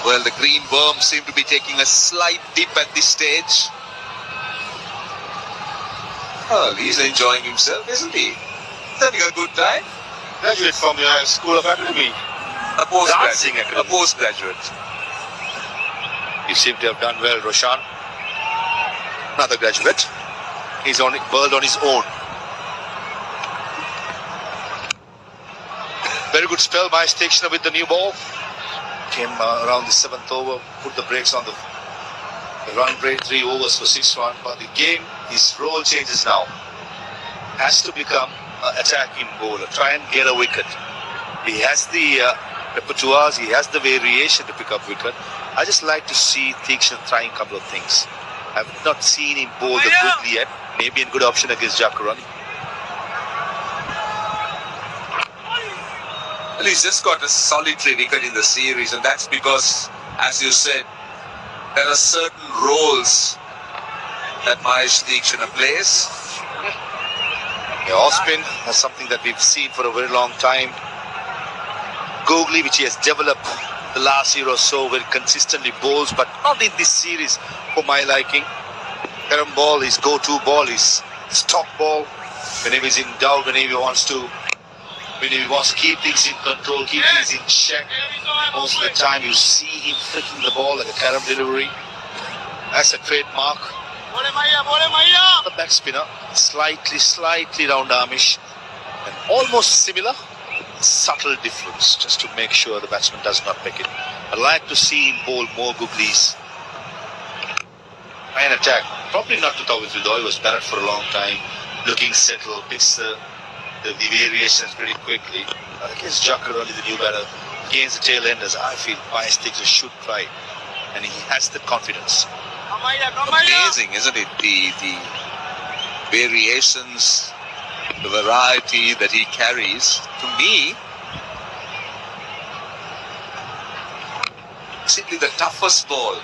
Well, the green worm seem to be taking a slight dip at this stage. Well, he's enjoying himself, isn't he? He's having a good time. Graduate from the School of Academy. A postgraduate. You seem to have done well, Roshan. Another graduate. He's on bowled on his own. Very good spell by Stakeshner with the new ball. Came around the 7th over, put the brakes on the run rate, 3 overs for 6 runs. But the game, his role changes now. Has to become an attacking bowler. Try and get a wicket. He has the repertoires, he has the variation to pick up wicket. I just like to see Stakeshner trying a couple of things. I've not seen him bowl the good yet. Maybe a good option against Al-Qran. Well, he's just got a solitary wicket in the series, and that's because, as you said, there are certain roles that Miraz Stakeshner plays. Yeah, off-spin is something that we've seen for a very long time. Googly, which he has developed the last year or so, very consistently bowls, but not in this series for my liking. Karam ball, his go-to ball, his stock ball. Whenever he's in doubt, whenever he wants to keep things in control, keep things in check, most of the time you see him flicking the ball like a carom delivery. That's a trademark. The back spinner, slightly round armish, and almost similar, subtle difference, just to make sure the batsman does not pick it. I'd like to see him bowl more googlies. Try and attack. Probably not to talk with Hridoy, was batted for a long time, looking settled, picks the variations pretty quickly. Against Jacker, only the new batter, against the tail enders, I feel Miraz Stakeshner should try, and he has the confidence. Amazing, isn't it? The variations, the variety that he carries. To me, simply the toughest ball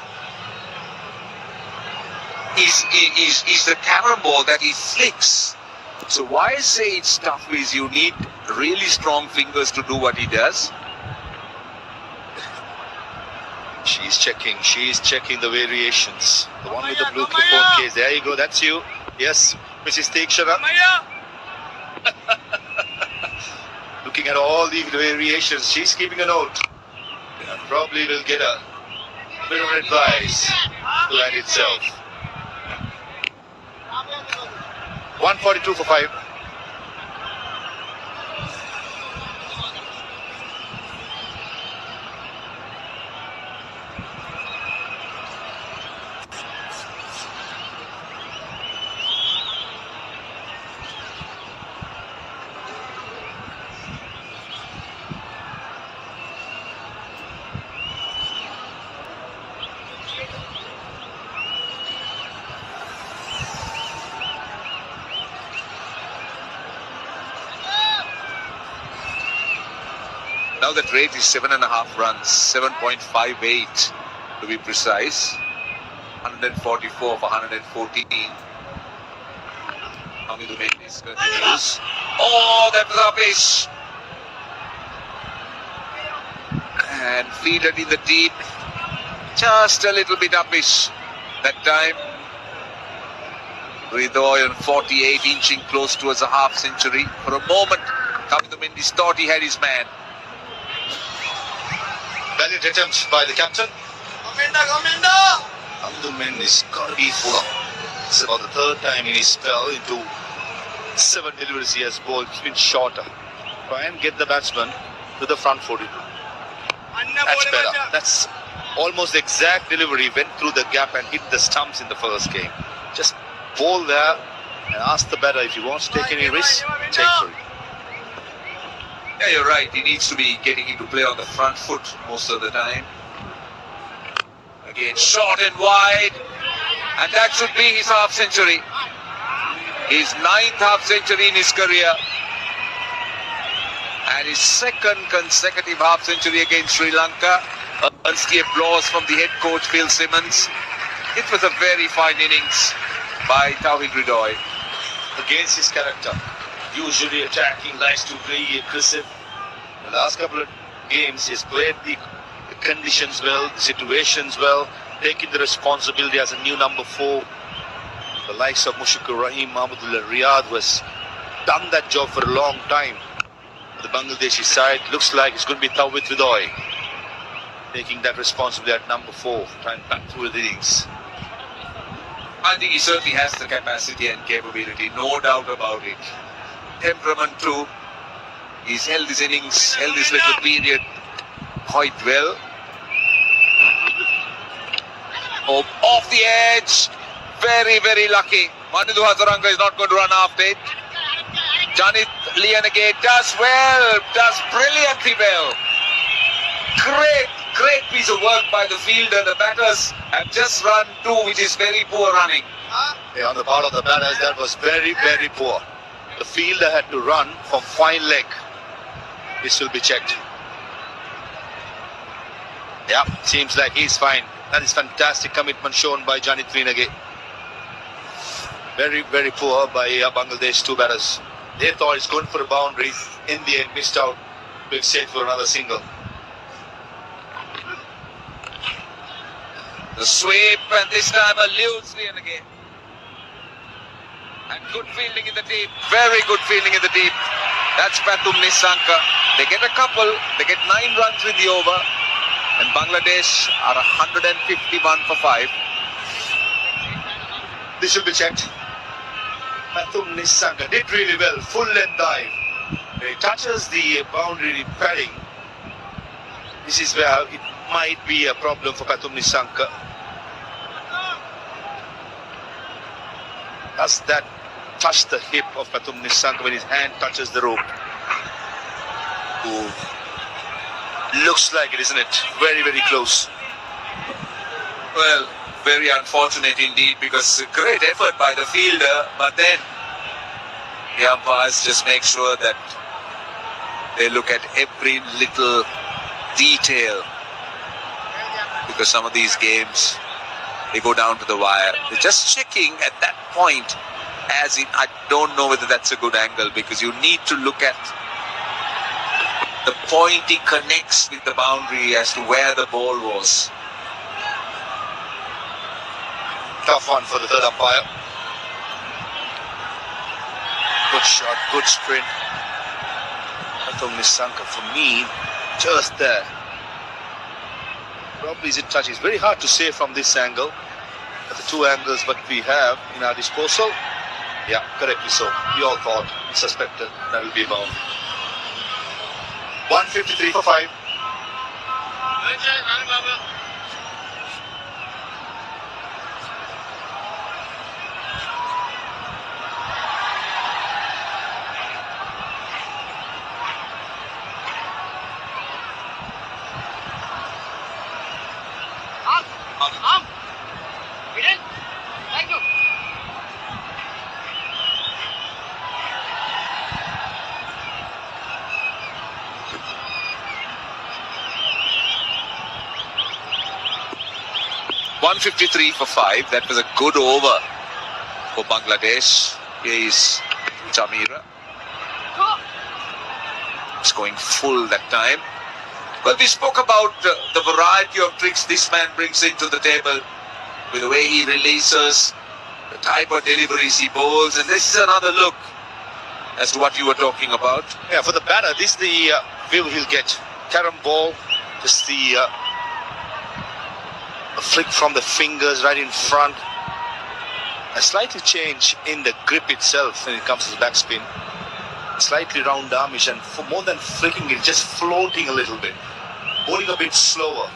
is the carom ball that he flicks. So why I say it's tough is you need really strong fingers to do what he does. She's checking the variations. The one with the blue clip-on case. There you go, that's you. Yes, Mrs. Stakeshner. Looking at all the variations, she's keeping a note. And probably will get a bit of advice to that itself. 142 for 5. Now that rate is 7.5 runs, 7.58 to be precise. 144 for 114. Hamidul Mendes continues. Oh, that was rubbish. And fielded in the deep. Just a little bit uppish that time. Hridoy on 48, inching close towards a half century. For a moment, Hamidul Mendes thought he had his man. Valiant attempts by the captain. Hamidul Mendes got to be full up. It's about the 3rd time in his spell into 7 deliveries he has bowled. It's been shorter. Try and get the batsman to the front foot. That's better. That's almost exact delivery, went through the gap and hit the stumps in the first game. Just bowl there and ask the batter if he wants to take any risk, take for it. Yeah, you're right. He needs to be getting into play on the front foot most of the time. Again, short and wide. And that should be his half century. His 9th half century in his career. And his 2nd consecutive half century against Sri Lanka. Earns the applause from the head coach Phil Simmons. It was a very fine innings by Hridoy. Against his character, usually attacking, likes to play aggressive. The last couple of games, he's played the conditions well, the situations well, taking the responsibility as a new number 4. The likes of Mushikur Rahim, Mahmudullah Riyad, who has done that job for a long time. The Bangladeshi side looks like it's going to be Hridoy taking that responsibility at number 4, trying back through the innings. I think he certainly has the capacity and capability, no doubt about it. Temperament too. He's held his innings, held his little period quite well. Oh, off the edge. Very, very lucky. Manidhu Hazaranga is not going to run after it. Janit Lianage does well, does brilliantly well. Great piece of work by the fielder. The batters have just run 2, which is very poor running. Yeah, on the part of the batters, that was very, very poor. The fielder had to run from fine leg. This will be checked. Yeah, seems like he's fine. That is fantastic commitment shown by Janit Lianage. Very, very poor by Bangladesh 2 batters. They thought he's going for a boundary. In the end, missed out. Big set for another single. The sweep, and this time eludes Lianage. And good fielding in the deep. Very good fielding in the deep. That's Pathum Nissanka. They get a couple. They get 9 runs in the over. And Bangladesh are 151 for 5. This will be checked. Pathum Nissanka did really well. Full length dive. When he touches the boundary padding, this is where it might be a problem for Pathum Nissanka. Does that touch the hip of Pathum Nissanka when his hand touches the rope? Ooh. Looks like it, isn't it? Very, very close. Well, very unfortunate indeed, because a great effort by the fielder, but then the umpires just make sure that they look at every little detail, because some of these games, they go down to the wire. They're just checking at that point, as in, I don't know whether that's a good angle, because you need to look at the point he connects with the boundary as to where the ball was. Tough one for the third umpire. Good shot, good sprint. Pathum Nissanka, for me, just there. Probably is it touch? It's very hard to say from this angle. But the 2 angles what we have in our disposal, yeah, correctly so. We all thought, suspected, that will be a bound. 153 for 5. Thank you. $153 for 5. That was a good over for Bangladesh. Here is Jamira. It's going full that time. Well, we spoke about the variety of tricks this man brings into the table, with the way he releases, the type of deliveries he bowls, and this is another look as to what you were talking about. Yeah, for the batter, this is the view he'll get. Carom ball, just the flick from the fingers right in front. A slightly change in the grip itself when it comes to the backspin. Slightly round armish, and for more than flicking it, just floating a little bit. Bowling a bit slower.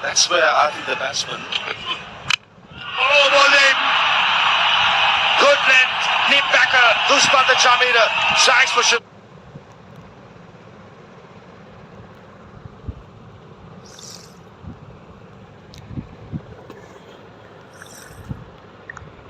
That's where I think the batsman. Oh, bowling! Good length. Nip backer. Dushman the Jamira. Strikes for